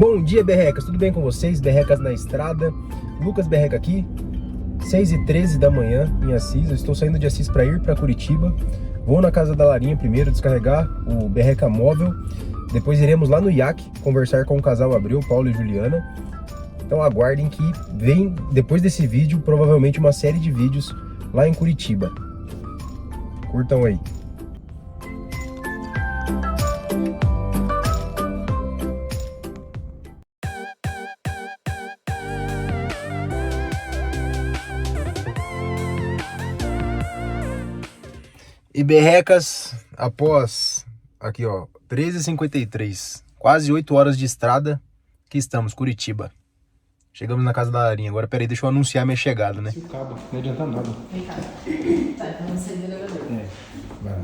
Bom dia, berrecas, tudo bem com vocês? Berrecas na estrada, Lucas Berreca aqui, 6h13 da manhã em Assis. Eu estou saindo de Assis para ir para Curitiba. Vou na casa da Larinha primeiro descarregar o Berreca móvel. Depois iremos lá no IAC conversar com o casal Abreu, Paulo e Juliana. Então aguardem que vem, depois desse vídeo, provavelmente uma série de vídeos lá em Curitiba. Curtam aí. E berrecas, após, aqui ó, 13h53, quase 8 horas de estrada, aqui estamos, Curitiba. Chegamos na casa da Larinha. Agora, peraí, deixa eu anunciar minha chegada, né? Se acaba, não adianta nada. Vem cá. Tá, então não sei do elevador. Vai lá.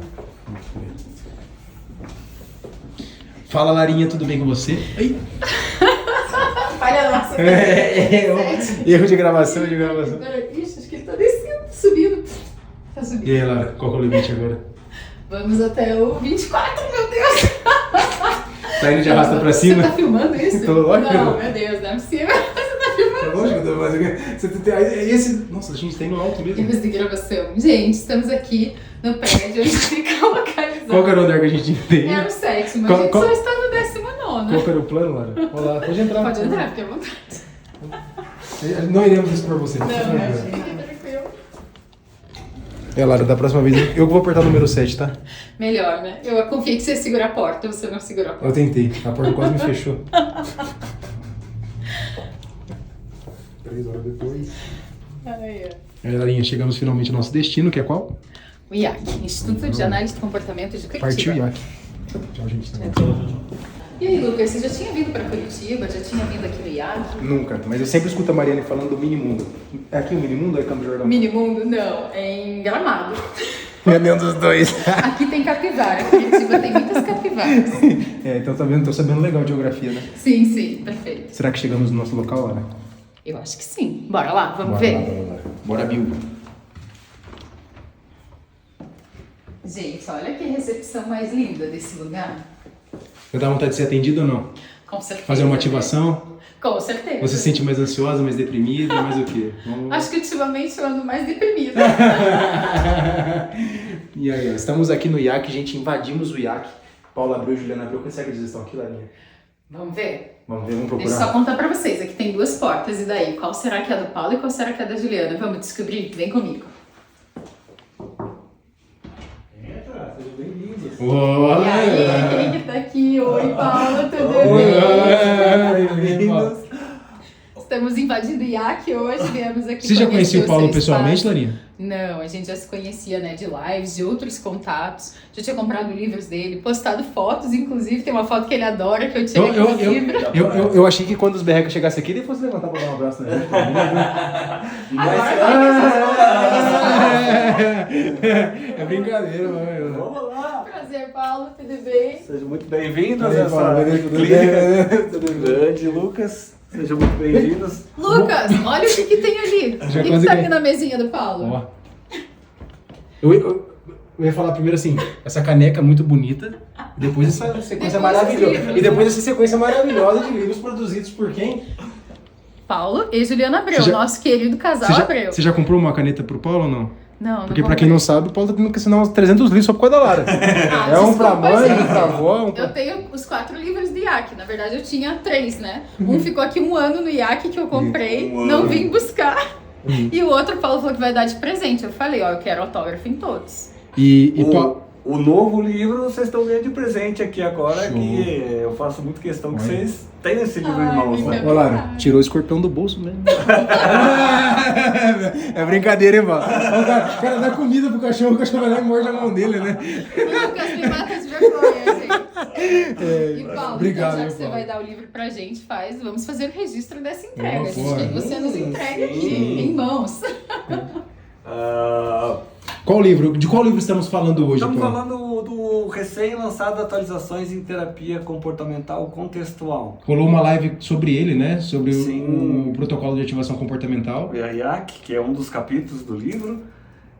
Fala, Larinha, tudo bem com você? Ai. Falha nossa. Erro de gravação, Ixi, acho que ele tá descendo, subindo. Tá subindo. E aí, Lara, qual que é o limite agora? Vamos até o 24, meu Deus. Tá indo de arrasta pra cima? Você tá filmando isso? Tô, lógico. Não, meu Deus, não é possível. Você tá filmando? Lógico que eu tô fazendo. Você tem esse... Nossa, a gente tá indo alto mesmo. Erros de gravação. Gente, estamos aqui no prédio onde fica localizado. Qual que era o andar que a gente tem? É o sétimo, a gente só está no 19º. Qual que era o plano, Lara? Olá, pode entrar. Pode entrar, fique à vontade. Não iremos expor você. Não, fique tranquilo. Lara, da próxima vez eu vou apertar o número 7, tá? Melhor, né? Eu confiei que você ia segurar a porta, você não segurou a porta. Eu tentei, a porta quase me fechou. 3 horas depois. Aí, Aí, Larinha, chegamos finalmente ao nosso destino, que é qual? o IAC, Instituto de Análise de Comportamento de Curitiba. Partiu IAC. Tchau, gente. E aí, Lucas, você já tinha vindo para Curitiba? Já tinha vindo aqui no IAC? Nunca, mas eu sempre escuto a Mariane falando do Minimundo. É aqui o Minimundo ou é Campo Jordão? Minimundo? Não, é em Gramado. É nenhum dos dois. Aqui tem capivara, Curitiba tem muitas capivaras. Então tô sabendo legal de geografia, né? Sim, sim, perfeito. Será que chegamos no nosso local, Lara? Eu acho que sim. Bora lá, vamos Bora ver? lá, bora lá. Bora, Bill. Gente, olha que recepção mais linda desse lugar. Eu dá vontade de ser atendido ou não? Com certeza. Fazer uma ativação? Com certeza. Você se sente mais ansiosa, mais deprimida, mais o quê? Vamos... Acho que ultimamente eu ando mais deprimida. E aí, ó, estamos aqui no IAC, gente, invadimos o IAC. Paula Abreu e Juliana Abreu, quantas séries estão aqui, Larinha? Vamos ver? Vamos ver, vamos Deixa eu procurar. só contar pra vocês, aqui tem 2 portas, e daí? Qual será que é a do Paulo e qual será que é a da Juliana? Vamos descobrir? Vem comigo. Entra, sejam bem-vindos. E aí, quem que tá aqui? Oi, Paula, tudo bem? Bem-vindos. Estamos invadindo o IAC hoje, viemos aqui Você já conhecer conhecia o Paulo seu pessoalmente, espaço. Larinha? Não, a gente já se conhecia, né, de lives, de outros contatos. Já tinha comprado livros dele, postado fotos, inclusive, tem uma foto que ele adora, que eu tirei com o livro. Eu achei que quando os berrecas chegassem aqui, ele fosse levantar pra dar um abraço na gente. É brincadeira, mano. Vamos lá! Prazer, Paulo, tudo bem? Sejam muito bem-vindos Tudo a bem, Paulo? essa Tudo clínica bem? grande, Lucas. Sejam muito bem-vindos. Lucas, olha o que tem ali. Já O que quase tá ganhei. ali na mesinha do Paulo? Ó. Eu ia falar primeiro assim, essa caneca muito bonita, depois essa sequência Depois maravilhosa. os livros, E depois essa sequência maravilhosa de livros produzidos por quem? Paulo e Juliana Abreu, Você já- nosso querido casal Abreu. Você já comprou uma caneta pro Paulo ou não? Não, Porque pra quem não sabe, o Paulo tá tendo que assinar uns 300 livros só por causa da Lara. É um pra desculpa, mãe, gente. um pra avó, um pra... Eu tenho os 4 livros de IAC. Na verdade, eu tinha 3, né? Um ficou aqui 1 ano no IAC que eu comprei, não vim buscar. E o outro, o Paulo falou que vai dar de presente. Eu falei, ó, eu quero autógrafo em todos. E O novo livro vocês estão ganhando de presente aqui agora, Show. que eu faço muito questão que Olha. vocês tenham esse livro Ai, em mãos, meu né? Deus. Ô, Lara, tirou o escorpião do bolso mesmo. É brincadeira, hein, mano? O cara dá comida pro cachorro, o cachorro vai lá e morde a mão dele, né? Lucas, me mata de vergonha, gente. E Paulo, Obrigado, então, já meu que você Paulo. vai dar o livro pra gente, vamos fazer o registro dessa entrega. Boa, A gente boa. quer que você nos entregue aqui, Sim. em mãos. Ah, Qual livro? De qual livro estamos falando hoje, estamos Paulo? falando do recém-lançado Atualizações em Terapia Comportamental Contextual. Rolou uma live sobre ele, né? Sobre Sim. o protocolo de ativação comportamental. O IAC, que é um dos capítulos do livro.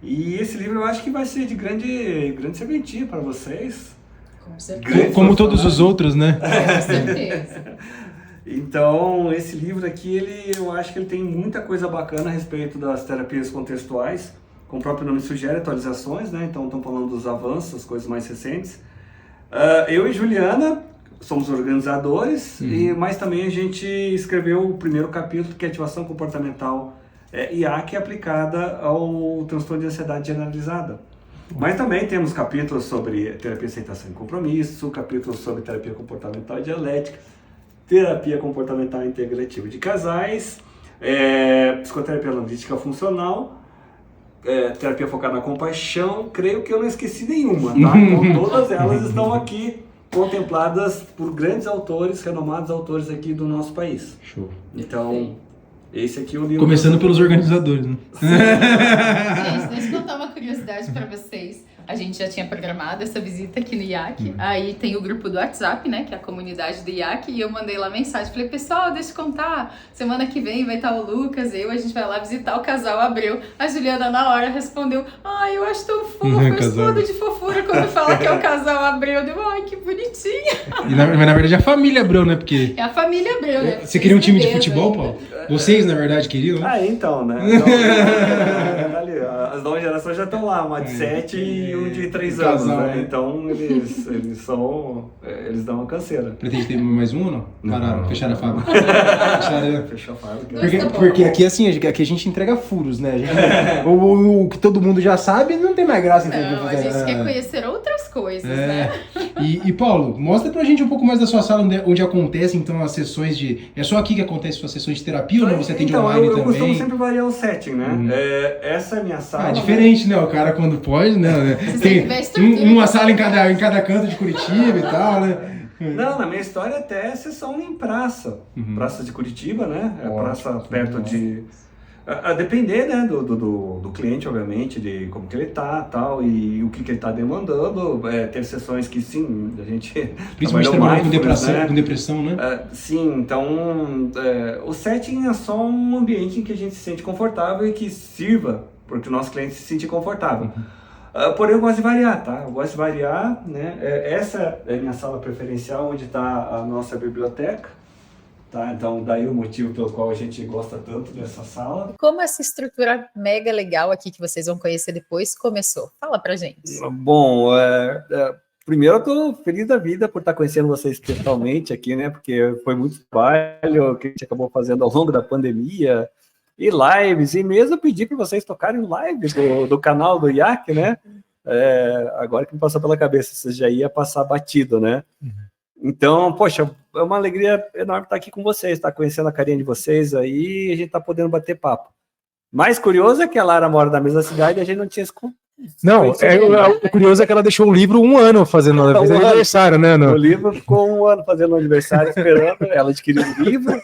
E esse livro eu acho que vai ser de grande serventia para vocês. Com certeza. Grande Como profissional. todos os outros, né? Com certeza. Então, esse livro aqui, eu acho que ele tem muita coisa bacana a respeito das terapias contextuais. Como o próprio nome sugere, atualizações, né? Então, estamos falando dos avanços, as coisas mais recentes. Eu e Juliana somos organizadores, mas também a gente escreveu o primeiro capítulo, que é Ativação Comportamental IAC, aplicada ao transtorno de ansiedade generalizada. Mas também temos capítulos sobre terapia aceitação e compromisso, capítulos sobre terapia comportamental e dialética, terapia comportamental integrativa de casais, psicoterapia analítica funcional, terapia focada na compaixão. Creio que eu não esqueci nenhuma, tá? Então todas elas estão aqui contempladas por grandes autores, renomados autores aqui do nosso país. Show. Então, esse aqui é o livro... Começando pelos organizadores, né? Gente, deixa eu contar uma curiosidade pra vocês. A gente já tinha programado essa visita aqui no IAC. Aí tem o grupo do WhatsApp, né? Que é a comunidade do IAC. E eu mandei lá mensagem. Falei, pessoal, deixa eu contar. Semana que vem vai estar o Lucas, a gente vai lá visitar o casal Abreu. A Juliana na hora respondeu, ai, eu acho tão fofo, eu explodo de fofura quando fala que é o casal Abreu. Deu, ai, que bonitinho. Mas na verdade é a família Abreu, né? Porque... É a família Abreu, né? Você queria um time de futebol, Paulo? Vocês, na verdade, queriam, né? Então, né? Então, ali, as novas gerações já estão lá, uma de 7 e um de 3 anos, né? Então, eles dão uma canseira. Pretende ter mais um ou não? Pararam, fecharam a fábrica. Fechou a fábrica. Porque aqui, assim, aqui a gente entrega furos, né? O que todo mundo já sabe, não tem mais graça. Não, a gente quer conhecer outras coisas, né? E Paulo, mostra pra gente um pouco mais da sua sala, onde acontecem, então, as sessões de... É só aqui que acontecem suas sessões de terapia ou não? Você atende online também? Eu costumo sempre variar o setting, né? Essa é a minha sala. É diferente, né? O cara quando pode, né? Tem uma sala em cada canto de Curitiba e tal, né? Não, na minha história até é sessão em praça. Praça de Curitiba, né? É a praça perto de... A depender, né, do cliente, obviamente, de como que ele tá, tal, e o que ele tá demandando. Ter sessões que, sim, a gente... Principalmente trabalhando com depressão, né? Sim, então, o setting é só um ambiente em que a gente se sente confortável e que sirva para que o nosso cliente se sinta confortável. Porém, eu gosto de variar, tá? Eu gosto de variar, né? Essa é a minha sala preferencial, onde está a nossa biblioteca. Tá, então daí o motivo pelo qual a gente gosta tanto dessa sala. Como essa estrutura mega legal aqui que vocês vão conhecer depois começou? Fala pra gente. Bom, primeiro eu tô feliz da vida por estar conhecendo vocês pessoalmente aqui, né? Porque foi muito trabalho que a gente acabou fazendo ao longo da pandemia, e lives, e mesmo pedir para vocês tocarem lives do canal do IAC, né? Agora que me passou pela cabeça, você já ia passar batido, né? Então, poxa, é uma alegria enorme estar aqui com vocês, estar conhecendo a carinha de vocês aí, e a gente tá podendo bater papo. Mais curioso é que a Lara mora na mesma cidade e a gente não tinha esse... Não, o curioso é que ela deixou o livro 1 ano fazendo aniversário, né? O livro ficou 1 ano fazendo aniversário, esperando ela adquirir o livro.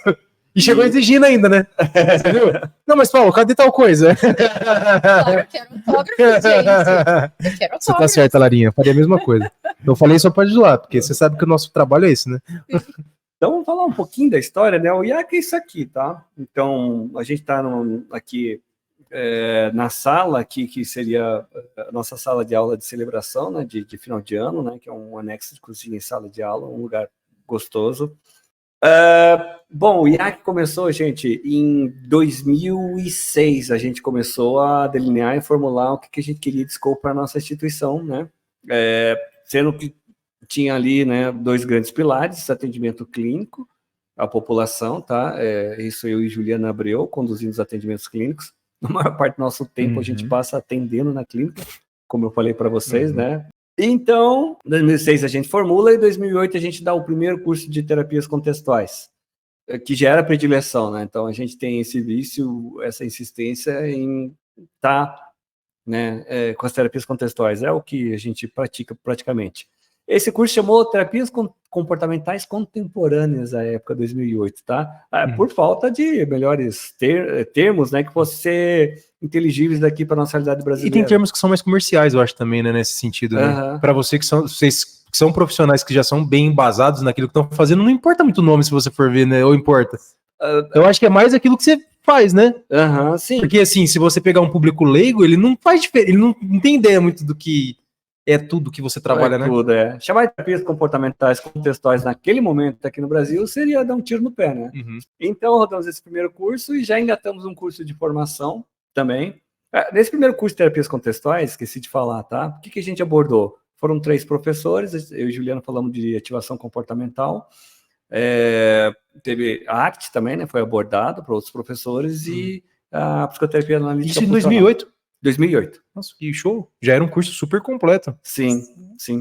E chegou exigindo ainda, né? Você viu? Não, mas Paulo, cadê tal coisa? Claro, eu quero autógrafo, gente. Eu quero autógrafo. Você tá certa, Larinha, faria a mesma coisa. Eu falei só pra zoar, porque você sabe que o nosso trabalho é esse, né? Então, vamos falar um pouquinho da história, né? O IAC é isso aqui, tá? Então, a gente tá aqui na sala aqui, que seria a nossa sala de aula de celebração, né? De final de ano, né? Que é um anexo de cozinha e sala de aula, um lugar gostoso. Bom, o IAC começou, gente, em 2006. A gente começou a delinear e formular o que a gente queria de escopo para a nossa instituição, né? Sendo que tinha ali, né, 2 grandes pilares: atendimento clínico, a população, tá? Isso eu e Juliana Abreu conduzindo os atendimentos clínicos. Na maior parte do nosso tempo a gente passa atendendo na clínica, como eu falei para vocês, né? Então, em 2006 a gente formula e em 2008 a gente dá o primeiro curso de terapias contextuais, que já era predileção, né? Então a gente tem esse vício, essa insistência em estar, né, com as terapias contextuais, é o que a gente pratica praticamente. Esse curso chamou Terapias Comportamentais Contemporâneas à época 2008, tá? Por falta de melhores termos, né, que fossem ser inteligíveis daqui para nossa realidade brasileira. E tem termos que são mais comerciais, eu acho também, né, nesse sentido, né? Para vocês que são profissionais que já são bem embasados naquilo que estão fazendo, não importa muito o nome se você for ver, né? Ou importa. Eu acho que é mais aquilo que você faz, né? Sim. Porque assim, se você pegar um público leigo, ele não faz diferença, ele não tem ideia muito do que é tudo que você trabalha, né? Tudo, é. Chamar de terapias comportamentais contextuais naquele momento aqui no Brasil seria dar um tiro no pé, né? Uhum. Então, rodamos esse primeiro curso e já engatamos um curso de formação também. Nesse primeiro curso de terapias contextuais, esqueci de falar, tá? O que a gente abordou? Foram 3 professores, eu e Juliana falamos de ativação comportamental, teve a ACT também, né? Foi abordado por outros professores e a psicoterapia analítica. Isso em 2008? 2008. Nossa, que show! Já era um curso super completo. Sim,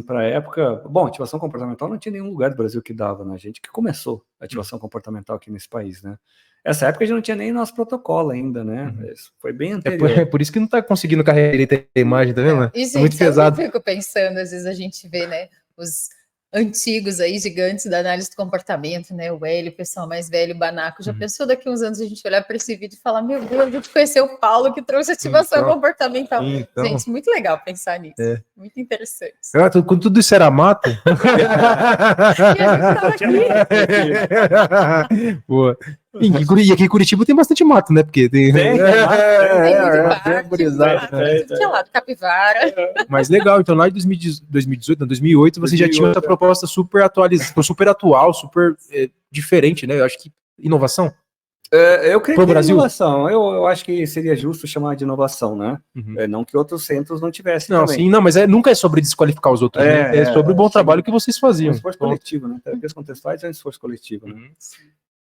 para a época. Bom, ativação comportamental não tinha nenhum lugar do Brasil que dava, né? A gente que começou a ativação comportamental aqui nesse país, né? Essa época a gente não tinha nem nosso protocolo ainda, né? Isso foi bem anterior. É por isso que não tá conseguindo carregar direito a imagem, tá vendo? E, gente, muito pesado. Eu fico pensando, às vezes a gente vê, né, os antigos aí, gigantes da análise do comportamento, né, o Hélio, o pessoal mais velho, o Banaco, já pensou daqui uns anos a gente olhar para esse vídeo e falar, meu Deus, a gente conheceu o Paulo que trouxe ativação comportamental. Gente, muito legal pensar nisso, muito interessante. Quando tudo isso era mato... E a gente tava aqui. Boa. E aqui em Curitiba tem bastante mato, né? Porque tem Tem mato, capivara. Mas legal, então lá em 2018, não, 2008, você já tinha essa proposta super atualizada, super atual, super diferente, né? Eu acho que inovação. Eu creio Pro que é Brasil? inovação. Eu acho que seria justo chamar de inovação, né? Não que outros centros não tivessem Não, também. sim, não, mas nunca é sobre desqualificar os outros, né? É sobre o bom trabalho que vocês É faziam. um esforço coletivo, né? Terapias contextuais é um esforço coletivo, né?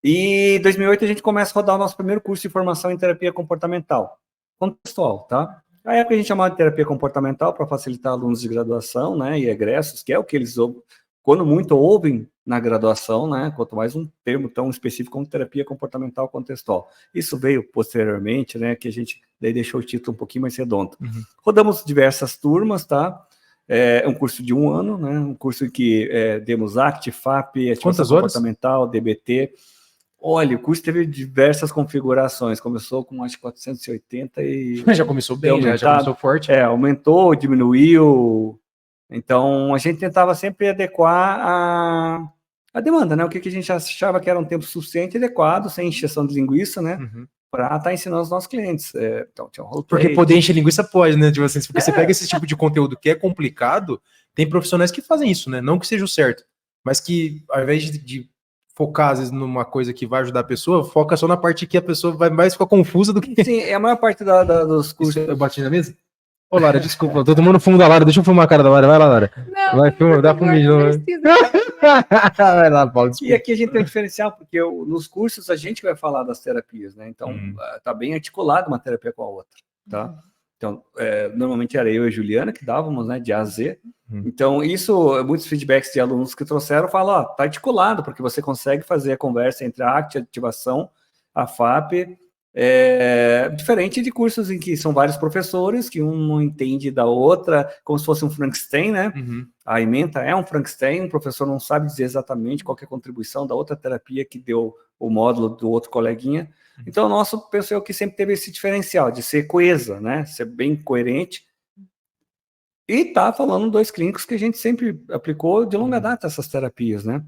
E em 2008 a gente começa a rodar o nosso primeiro curso de formação em terapia comportamental, contextual, tá? Na época a gente chamava de terapia comportamental para facilitar alunos de graduação, né, e egressos, que é o que eles, quando muito, ouvem na graduação, né, quanto mais um termo tão específico como terapia comportamental contextual. Isso veio posteriormente, né, que a gente daí deixou o título um pouquinho mais redondo. Rodamos diversas turmas, tá? É um curso de 1 ano, né, um curso em que demos ACT, FAP, ativação comportamental, DBT. Olha, o curso teve diversas configurações, começou com acho que 480 e... Já começou bem, já começou forte. Aumentou, diminuiu, então a gente tentava sempre adequar a demanda, né? O que a gente achava que era um tempo suficiente e adequado, sem encheção de linguiça, né? Para estar ensinando os nossos clientes. Então, tinha um roleplay. Porque poder encher linguiça pode, né? Tipo assim, porque você pega esse tipo de conteúdo que é complicado, tem profissionais que fazem isso, né? Não que seja o certo, mas que ao invés de focar, às vezes, numa coisa que vai ajudar a pessoa, foca só na parte que a pessoa vai mais ficar confusa do que... Sim, a maior parte dos cursos... Eu bati na mesa? Ô, Lara, desculpa, tô tomando fumo da Lara, deixa eu fumar a cara da Lara, vai lá, Lara. Não, vai, filma, dá fumo de novo. Vai lá, Paulo, desculpa. E aqui a gente tem um diferencial, porque nos cursos a gente vai falar das terapias, né? Então, tá bem articulado uma terapia com a outra, tá? Então, normalmente era eu e a Juliana que dávamos, né, de A a Z. Então, isso, muitos feedbacks de alunos que trouxeram falam, ó, tá articulado, porque você consegue fazer a conversa entre a ACT, a ativação, a FAP, diferente de cursos em que são vários professores, que um não entende da outra, como se fosse um Frankenstein, né? A ementa é um Frankenstein, o professor não sabe dizer exatamente qual que é a contribuição da outra terapia que deu o módulo do outro coleguinha. Então, o nosso, penso eu, que sempre teve esse diferencial de ser coesa, né? Ser bem coerente. E tá falando 2 clínicos que a gente sempre aplicou de longa data essas terapias, né?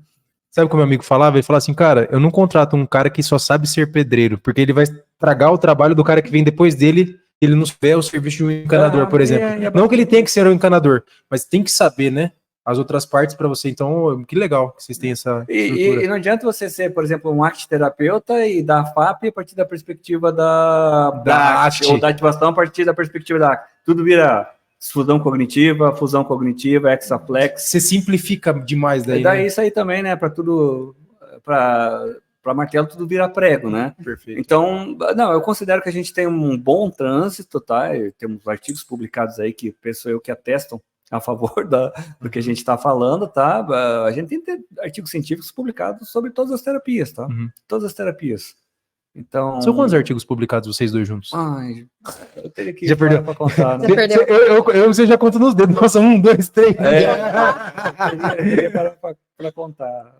Sabe o que meu amigo falava? Ele falava assim, cara, eu não contrato um cara que só sabe ser pedreiro, porque ele vai estragar o trabalho do cara que vem depois dele, ele não vê o serviço de um encanador, por exemplo. Não que ele tenha que ser um encanador, mas tem que saber, né? As outras partes para você. Então, que legal que vocês têm essa estrutura. E não adianta você ser, por exemplo, um ACT-terapeuta e dar FAP a partir da perspectiva da ACT, ou da ativação a partir da perspectiva da ACT. Tudo vira fusão cognitiva, hexaflex. Você simplifica demais daí, né? Isso aí também, né? Para tudo... Para martelo tudo vira prego, né? Perfeito. Então, não, eu considero que a gente tem um bom trânsito, tá? Temos artigos publicados aí que penso eu que atestam a favor do que a gente está falando, tá? A gente tem artigos científicos publicados sobre todas as terapias, tá? Todas as terapias. Então... São quantos artigos publicados vocês dois juntos? Ai, eu teria que já perdeu para contar. Né? Você já conta nos dedos. Nossa, 1, 2, 3. Eu teria para contar.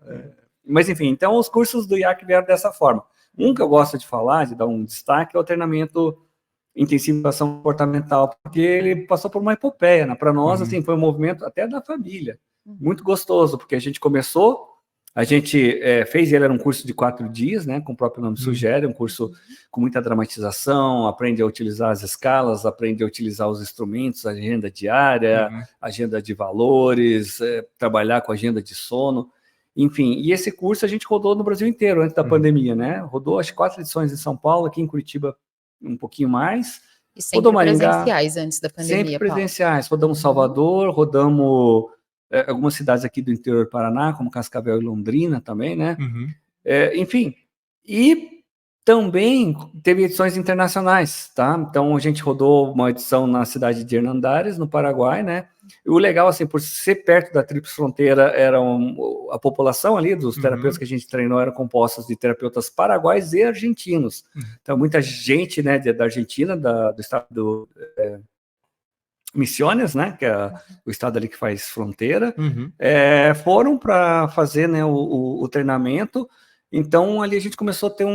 Mas, enfim, então os cursos do IAC vieram dessa forma. Um que eu gosto de falar, de dar um destaque, é o treinamento intensivação comportamental, porque ele passou por uma epopeia, né? Para nós, assim, foi um movimento até da família, muito gostoso, porque a gente começou A gente fez, ele era um curso de 4 dias, né, como o próprio nome sugere, um curso com muita dramatização, aprende a utilizar as escalas, aprende a utilizar os instrumentos, agenda diária, agenda de valores, trabalhar com agenda de sono, enfim. E esse curso a gente rodou no Brasil inteiro antes da pandemia, né? Rodou as 4 edições em São Paulo, aqui em Curitiba um pouquinho mais. E sempre presenciais antes da pandemia, sempre presenciais. Rodamos Salvador, rodamos algumas cidades aqui do interior do Paraná, como Cascavel e Londrina também, né? Enfim, e também teve edições internacionais, tá? Então a gente rodou uma edição na cidade de Hernandares, no Paraguai, né? E o legal, assim, por ser perto da Tríplice Fronteira, a população ali dos terapeutas que a gente treinou eram compostas de terapeutas paraguaios e argentinos. Então muita gente, né, da Argentina, do estado do Misiones, né, que é o estado ali que faz fronteira, foram para fazer, né, o treinamento. Então ali a gente começou a ter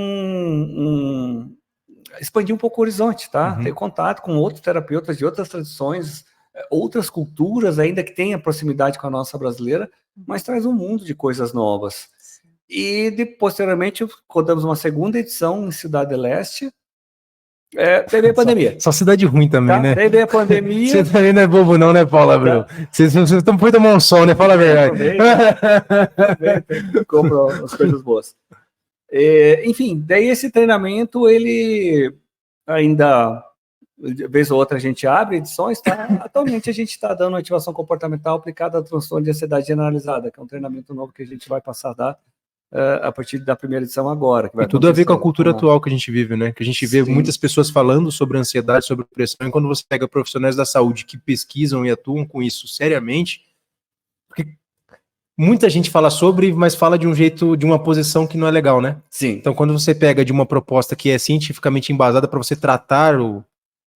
expandir um pouco o horizonte, tá? Ter contato com outros terapeutas de outras tradições, outras culturas, ainda que tenha proximidade com a nossa brasileira, mas traz um mundo de coisas novas. E posteriormente rodamos uma segunda edição em Cidade do Leste. Teve a pandemia. Só cidade ruim também, tá? né? Teve a pandemia. Você também não é bobo não, né, Paula Abreu? Vocês estão foi tomar um sol, né? Fala a verdade. Também compra as coisas boas. Enfim, daí esse treinamento, ele ainda, de vez ou outra a gente abre edições, tá? Atualmente a gente está dando ativação comportamental aplicada a transtorno de ansiedade generalizada, que é um treinamento novo que a gente vai passar a dar a partir da primeira edição agora. Que vai tudo a ver com a cultura atual que a gente vive, né? Que a gente vê muitas pessoas falando sobre ansiedade, sobre depressão, e quando você pega profissionais da saúde que pesquisam e atuam com isso seriamente, porque muita gente fala sobre, mas fala de um jeito, de uma posição que não é legal, né? Sim. Então, quando você pega de uma proposta que é cientificamente embasada para você tratar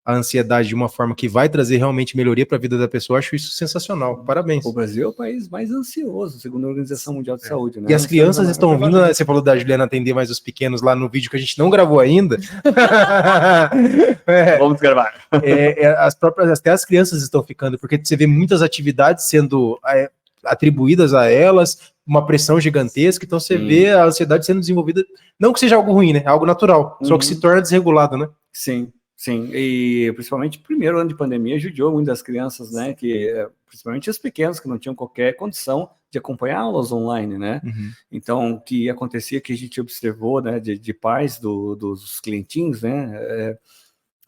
a ansiedade de uma forma que vai trazer realmente melhoria para a vida da pessoa, eu acho isso sensacional. Parabéns. O Brasil é o país mais ansioso, segundo a Organização Mundial de Saúde, né? E as crianças estão ouvindo, né? Você falou da Juliana atender mais os pequenos lá no vídeo que a gente não gravou ainda. Vamos gravar. Até as crianças estão ficando, porque você vê muitas atividades sendo atribuídas a elas, uma pressão gigantesca, então você vê a ansiedade sendo desenvolvida, não que seja algo ruim, né? É algo natural, só que se torna desregulado, né? Sim. Sim, e principalmente o primeiro ano de pandemia judiou muito das crianças, né, principalmente os pequenos que não tinham qualquer condição de acompanhar aulas online, né, então o que acontecia, que a gente observou, né, de pais dos clientinhos, né,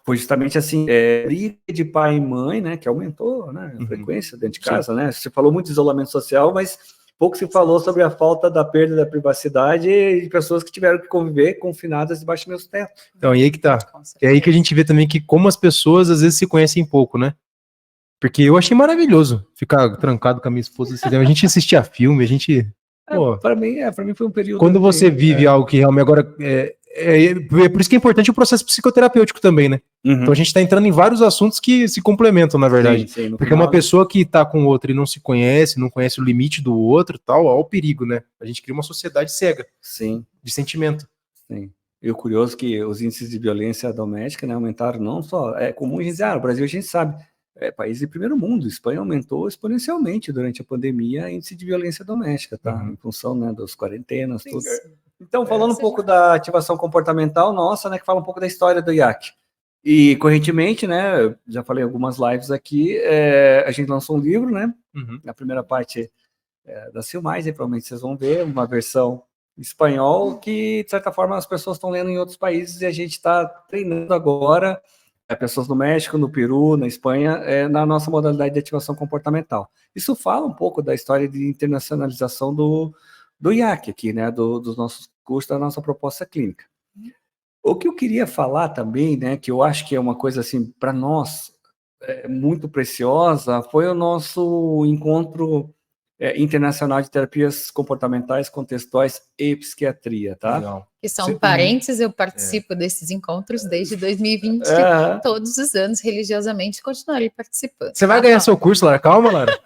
foi justamente assim, briga de pai e mãe, né, que aumentou, né, a frequência dentro de casa, né, você falou muito de isolamento social, mas pouco se falou sobre a falta da perda da privacidade de pessoas que tiveram que conviver confinadas debaixo do mesmo teto. Então, e aí que tá. É aí que a gente vê também que como as pessoas às vezes se conhecem pouco, né? Porque eu achei maravilhoso ficar trancado com a minha esposa. A gente assistia filme, a gente... Para mim foi um período... Quando você vive algo que realmente agora... por isso que é importante o processo psicoterapêutico também, né? Então a gente tá entrando em vários assuntos que se complementam, na verdade. Sim, porque uma pessoa que tá com outra e não se conhece, não conhece o limite do outro e tal, ó o perigo, né? A gente cria uma sociedade cega. Sim. De sentimento. Sim. E o curioso é que os índices de violência doméstica, né, aumentaram não só... É comum a gente dizer, o Brasil a gente sabe, país de primeiro mundo, Espanha aumentou exponencialmente durante a pandemia o índice de violência doméstica, tá? Em função, né, das quarentenas, tudo. Então, falando um pouco da ativação comportamental nossa, né, que fala um pouco da história do IAC. E, correntemente, né, já falei algumas lives aqui, a gente lançou um livro, né, na primeira parte da Silmais, provavelmente vocês vão ver, uma versão em espanhol que, de certa forma, as pessoas estão lendo em outros países e a gente está treinando agora pessoas no México, no Peru, na Espanha, na nossa modalidade de ativação comportamental. Isso fala um pouco da história de internacionalização do IAC aqui, né, dos nossos cursos, da nossa proposta clínica. O que eu queria falar também, né, que eu acho que é uma coisa assim para nós muito preciosa, foi o nosso encontro internacional de terapias comportamentais, contextuais e psiquiatria, tá? Legal. Que são parentes, eu participo desses encontros desde 2020, todos os anos, religiosamente, continuarei participando. Você vai ganhar seu curso, Lara? Calma, Lara.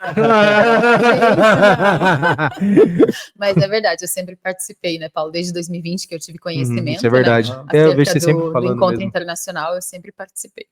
Mas é verdade, eu sempre participei, né, Paulo? Desde 2020 que eu tive conhecimento. Isso é verdade. Né, acerca eu vejo você sempre falando do encontro mesmo. internacional, eu sempre participei.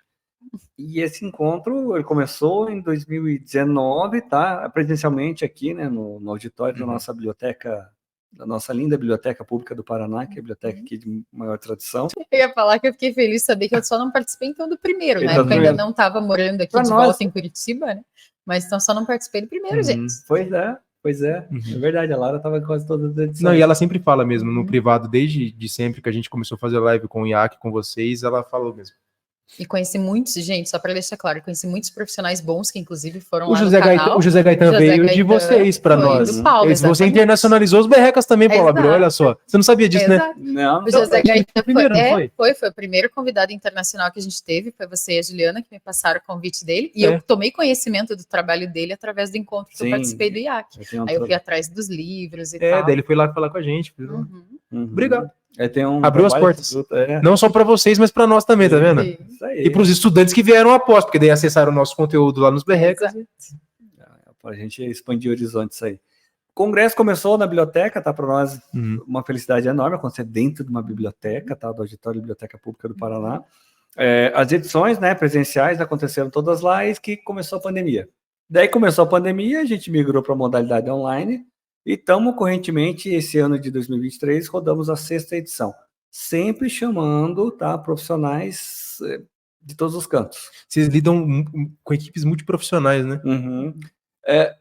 E esse encontro, ele começou em 2019, tá? Presencialmente aqui, né, no auditório da nossa biblioteca da nossa linda Biblioteca Pública do Paraná, que é a biblioteca aqui de maior tradição. Eu ia falar que eu fiquei feliz de saber que eu só não participei então do primeiro, né? Então, Porque eu ainda não estava morando aqui pra de nós. volta em Curitiba, né? Mas então só não participei do primeiro, gente. Pois é. É verdade, a Lara estava em quase todas as edições. Não, e ela sempre fala mesmo, no privado, desde de sempre que a gente começou a fazer live com o IAC, com vocês, ela falou mesmo. E conheci muitos, gente, só para deixar claro, conheci muitos profissionais bons que inclusive foram O lá José no canal. O José Gaetan José veio de Gaetan vocês para foi nós. do Paulo, Você exatamente. internacionalizou os berrecas também, Paula Abreu, Exato. olha só. Você não sabia disso, né? Exato. Não, O José Gaetan primeiro, não foi o primeiro convidado internacional que a gente teve, foi você e a Juliana que me passaram o convite dele, e É. eu tomei conhecimento do trabalho dele através do encontro que eu Sim. participei do IAC. eu tenho Aí eu fui atrás dos livros e É, tal. daí ele foi lá falar com a gente. Uhum. Obrigado. Tem um Abriu as trabalho portas. é. Não só para vocês, mas para nós também, tá vendo? Sim. Isso aí. E para os estudantes que vieram após, porque daí acessaram o nosso conteúdo lá nos berrecas. Exato. Para a gente expandir horizontes aí. O congresso começou na biblioteca, tá? Para nós uma felicidade enorme acontecer dentro de uma biblioteca, tá? Do Auditório Biblioteca Pública do Paraná. As edições, né, presenciais aconteceram todas lá e que começou a pandemia. Daí começou a pandemia, a gente migrou para a modalidade online e estamos correntemente, esse ano de 2023, rodamos a 6ª edição. Sempre chamando, tá, profissionais de todos os cantos. Vocês lidam com equipes multiprofissionais, né?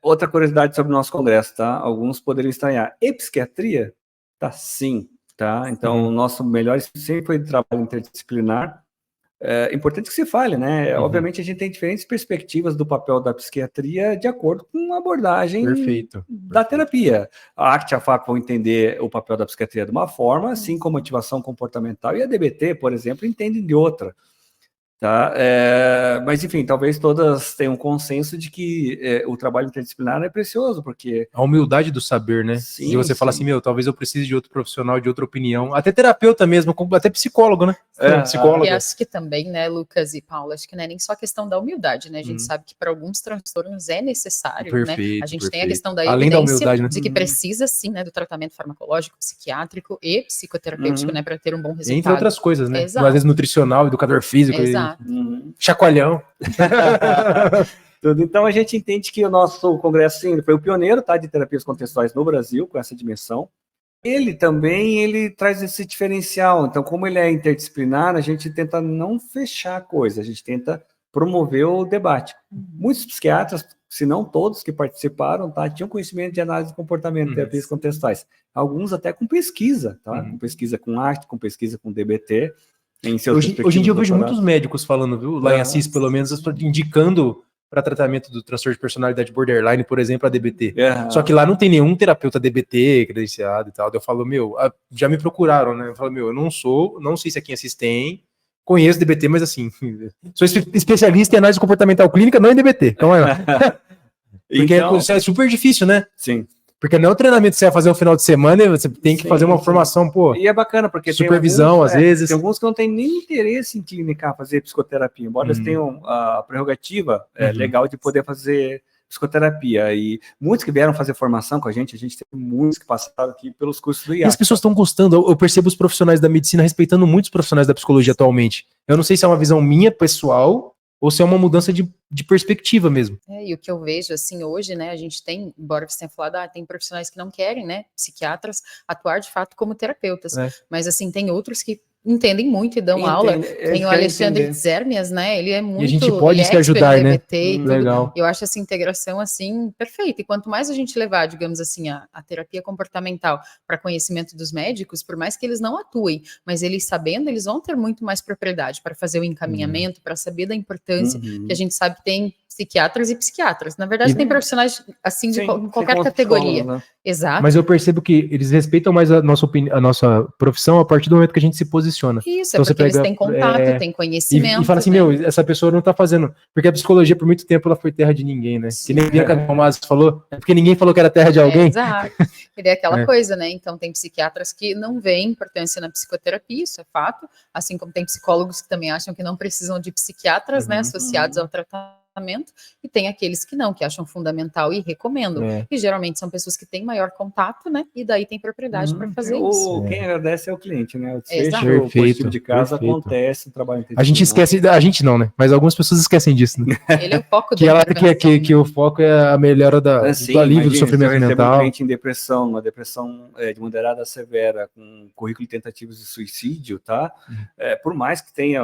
Outra curiosidade sobre o nosso congresso, tá? Alguns poderiam estranhar. E psiquiatria? Tá, sim, tá? Então, o nosso melhor sempre foi de trabalho interdisciplinar. É importante que se fale, né? Obviamente, a gente tem diferentes perspectivas do papel da psiquiatria de acordo com a abordagem da terapia. A ACT e a FAP vão entender o papel da psiquiatria de uma forma, assim como a ativação comportamental, e a DBT, por exemplo, entendem de outra. Tá? Mas, enfim, talvez todas tenham um consenso de que o trabalho interdisciplinar é precioso, porque... A humildade do saber, né? Sim, e você fala assim, talvez eu precise de outro profissional, de outra opinião. Até terapeuta mesmo, até psicólogo, né? Psicóloga. E acho que também, né, Lucas e Paula, acho que não é nem só a questão da humildade, né? A gente sabe que para alguns transtornos é necessário, né? A gente tem a questão da Além da evidência humildade, né? de que precisa, sim, né, do tratamento farmacológico, psiquiátrico e psicoterapêutico, né, para ter um bom resultado. Entre outras coisas, né? Exato. Às vezes nutricional, educador físico. Exato. Chacoalhão. Então a gente entende que o nosso congresso sim, foi o pioneiro, tá, de terapias contextuais no Brasil, com essa dimensão. Ele também traz esse diferencial. Então, como ele é interdisciplinar, a gente tenta não fechar a coisa, a gente tenta promover o debate. Muitos psiquiatras, se não todos que participaram, tá, tinham conhecimento de análise de comportamento, terapias contextuais. Alguns até com pesquisa, tá? Com pesquisa com arte, com pesquisa com DBT. Hoje em dia eu vejo muitos médicos falando, viu? Lá em Assis, pelo menos, indicando para tratamento do transtorno de personalidade borderline, por exemplo, a DBT. Só que lá não tem nenhum terapeuta DBT credenciado e tal. Eu falo, já me procuraram, né? Eu falo, eu não sei se aqui em Assis tem, conheço DBT, mas assim, sou especialista em análise comportamental clínica, não em DBT. Então, porque é super difícil, né? Sim. Porque não é o treinamento que você vai fazer no final de semana, você tem que fazer uma formação, pô. E é bacana, porque supervisão, às vezes. Tem alguns que não têm nem interesse em clinicar, fazer psicoterapia, embora eles tenham a prerrogativa legal de poder fazer psicoterapia. E muitos que vieram fazer formação com a gente tem muitos que passaram aqui pelos cursos do IAC. E as pessoas estão gostando, eu percebo os profissionais da medicina respeitando muitos profissionais da psicologia atualmente. Eu não sei se é uma visão minha, pessoal, ou se é uma mudança de perspectiva mesmo. E o que eu vejo, assim, hoje, né, a gente tem, embora você tenha falado, tem profissionais que não querem, né, psiquiatras, atuar de fato como terapeutas, mas, assim, tem outros que entendem muito e dão aula. Tem o Alexandre Zermias, né, ele é muito... E a gente pode se ajudar, né? Legal. Eu acho essa integração, assim, perfeita. E quanto mais a gente levar, digamos assim, a terapia comportamental para conhecimento dos médicos, por mais que eles não atuem, mas eles sabendo, eles vão ter muito mais propriedade para fazer o encaminhamento, para saber da importância, que a gente sabe que tem psiquiatras e psiquiatras. Na verdade, tem profissionais, assim, de qualquer categoria. Né? Exato. Mas eu percebo que eles respeitam mais a nossa profissão a partir do momento que a gente se posiciona. Isso, então, porque eles têm contato, têm conhecimento. E fala assim, essa pessoa não tá fazendo... Porque a psicologia, por muito tempo, ela foi terra de ninguém, né? Sim, que nem Bianca Dalmaso falou, é porque ninguém falou que era terra de alguém. Exato. E é aquela coisa, né? Então, tem psiquiatras que não veem importância na psicoterapia, isso é fato, assim como tem psicólogos que também acham que não precisam de psiquiatras, né, associados ao tratamento. e tem aqueles que não, que acham fundamental e recomendam. E geralmente são pessoas que têm maior contato, né? E daí tem propriedade para fazer isso. Quem agradece é o cliente, né? O Exato. desfecho positivo de casa acontece no trabalho A gente esquece, a gente não, né? Mas algumas pessoas esquecem disso, né? Ele é o foco que o foco é a melhora do alívio do sofrimento mental. Um cliente em depressão, uma depressão de moderada a severa, com currículo de tentativas de suicídio, tá? Por mais que tenha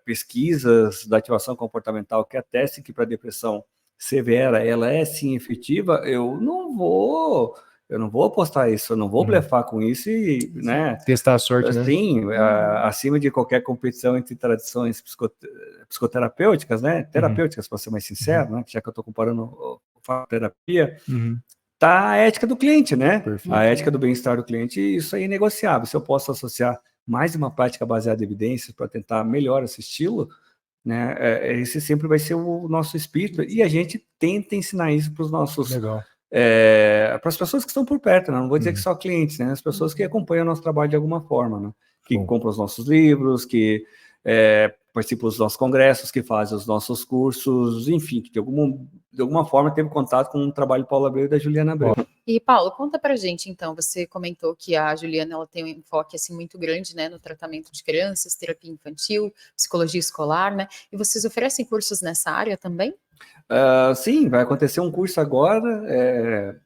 pesquisas da ativação comportamental que atestem que para depressão severa ela é sim efetiva, eu não vou apostar isso, eu não vou blefar com isso e, né, testar a sorte, assim, acima de qualquer competição entre tradições psicoterapêuticas, né, terapêuticas, para ser mais sincero, né, já que eu estou comparando a terapia, tá a ética do cliente, né, a ética do bem-estar do cliente, isso aí é negociável. Se eu posso associar mais uma prática baseada em evidências para tentar melhorar esse estilo, né, esse sempre vai ser o nosso espírito, e a gente tenta ensinar isso para os nossos... Legal. Para as pessoas que estão por perto, né? Não vou dizer que só clientes, né? As pessoas que acompanham o nosso trabalho de alguma forma, né? Que compram os nossos livros, que participam dos nossos congressos, que fazem os nossos cursos, enfim, que de alguma forma teve contato com o trabalho do Paulo Abreu e da Juliana Abreu. E Paulo, conta pra gente então, você comentou que a Juliana ela tem um enfoque assim muito grande, né, no tratamento de crianças, terapia infantil, psicologia escolar, né? E vocês oferecem cursos nessa área também? Sim, vai acontecer um curso agora,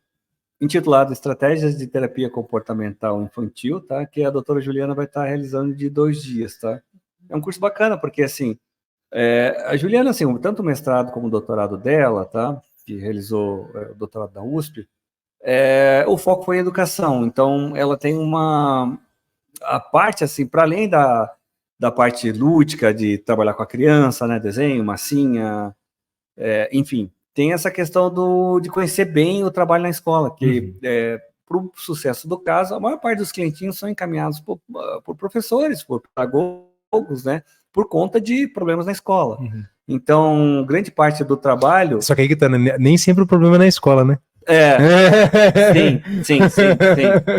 intitulado Estratégias de Terapia Comportamental Infantil, tá? Que a doutora Juliana vai estar realizando de 2 dias, tá? É um curso bacana, porque assim, a Juliana, assim, tanto o mestrado como o doutorado dela, tá? Que realizou o doutorado da USP, o foco foi em educação. Então, ela tem a parte, assim, para além da parte lúdica de trabalhar com a criança, né? Desenho, massinha, enfim, tem essa questão de conhecer bem o trabalho na escola, que para o sucesso do caso, a maior parte dos clientinhos são encaminhados por professores, por pedagogos, né, por conta de problemas na escola. Então, grande parte do trabalho... Só que aí que tá, né? Nem sempre o problema é na escola, né? Sim.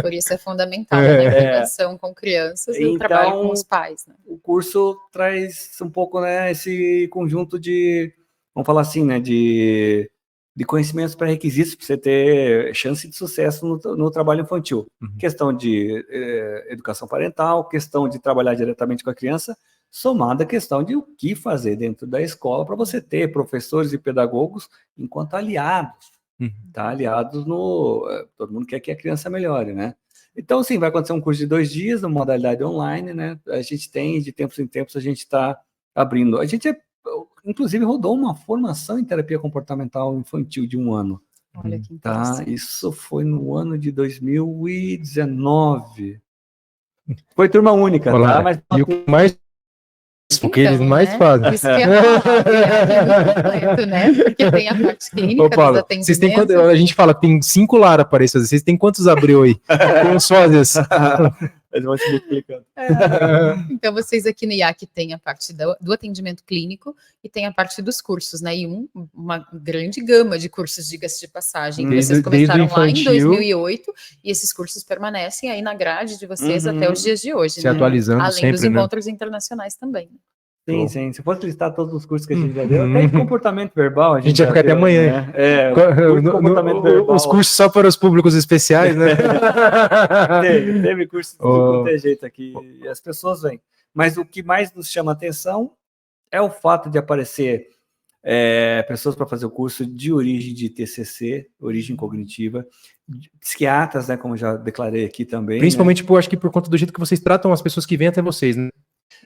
Por isso é fundamental, né, a prevenção com crianças e o trabalho com os pais, né? O curso traz um pouco, né, esse conjunto de, vamos falar assim, né, de conhecimentos pré-requisitos para você ter chance de sucesso no trabalho infantil. Questão de educação parental, questão de trabalhar diretamente com a criança, somada a questão de o que fazer dentro da escola para você ter professores e pedagogos enquanto aliados. Tá? Aliados todo mundo quer que a criança melhore, né? Então, sim, vai acontecer um curso de 2 dias, na modalidade online, né? A gente tem, de tempos em tempos, a gente está abrindo. A gente, inclusive, rodou uma formação em terapia comportamental infantil de 1 ano. Olha que interessante. Tá? Isso foi no ano de 2019. Foi turma única, tá? Mas e o que mais... Porque eles mais fazem. Isso que é completo, né? Porque tem a parte clínica dos atendimentos. Vocês têm a gente fala que tem 5 Lara para isso. Vocês têm quantos Abreu aí? Com sósias. Eles vão se multiplicando. Então, vocês aqui no IAC têm a parte do atendimento clínico e tem a parte dos cursos, né? E uma grande gama de cursos, diga-se de passagem. Vocês começaram lá em 2008 e esses cursos permanecem aí na grade de vocês até os dias de hoje. Se atualizando além sempre, dos encontros internacionais também. Sim. Se fosse listar todos os cursos que a gente já deu, até de comportamento verbal, a gente vai ficar até amanhã. Né? Comportamento verbal. Os cursos só para os públicos especiais, né? Teve curso de tudo quanto é jeito aqui, e as pessoas vêm. Mas o que mais nos chama a atenção é o fato de aparecer pessoas para fazer o curso de origem de TCC, origem cognitiva, psiquiatras, né, como já declarei aqui também. Principalmente, acho que por conta do jeito que vocês tratam as pessoas que vêm até vocês, né?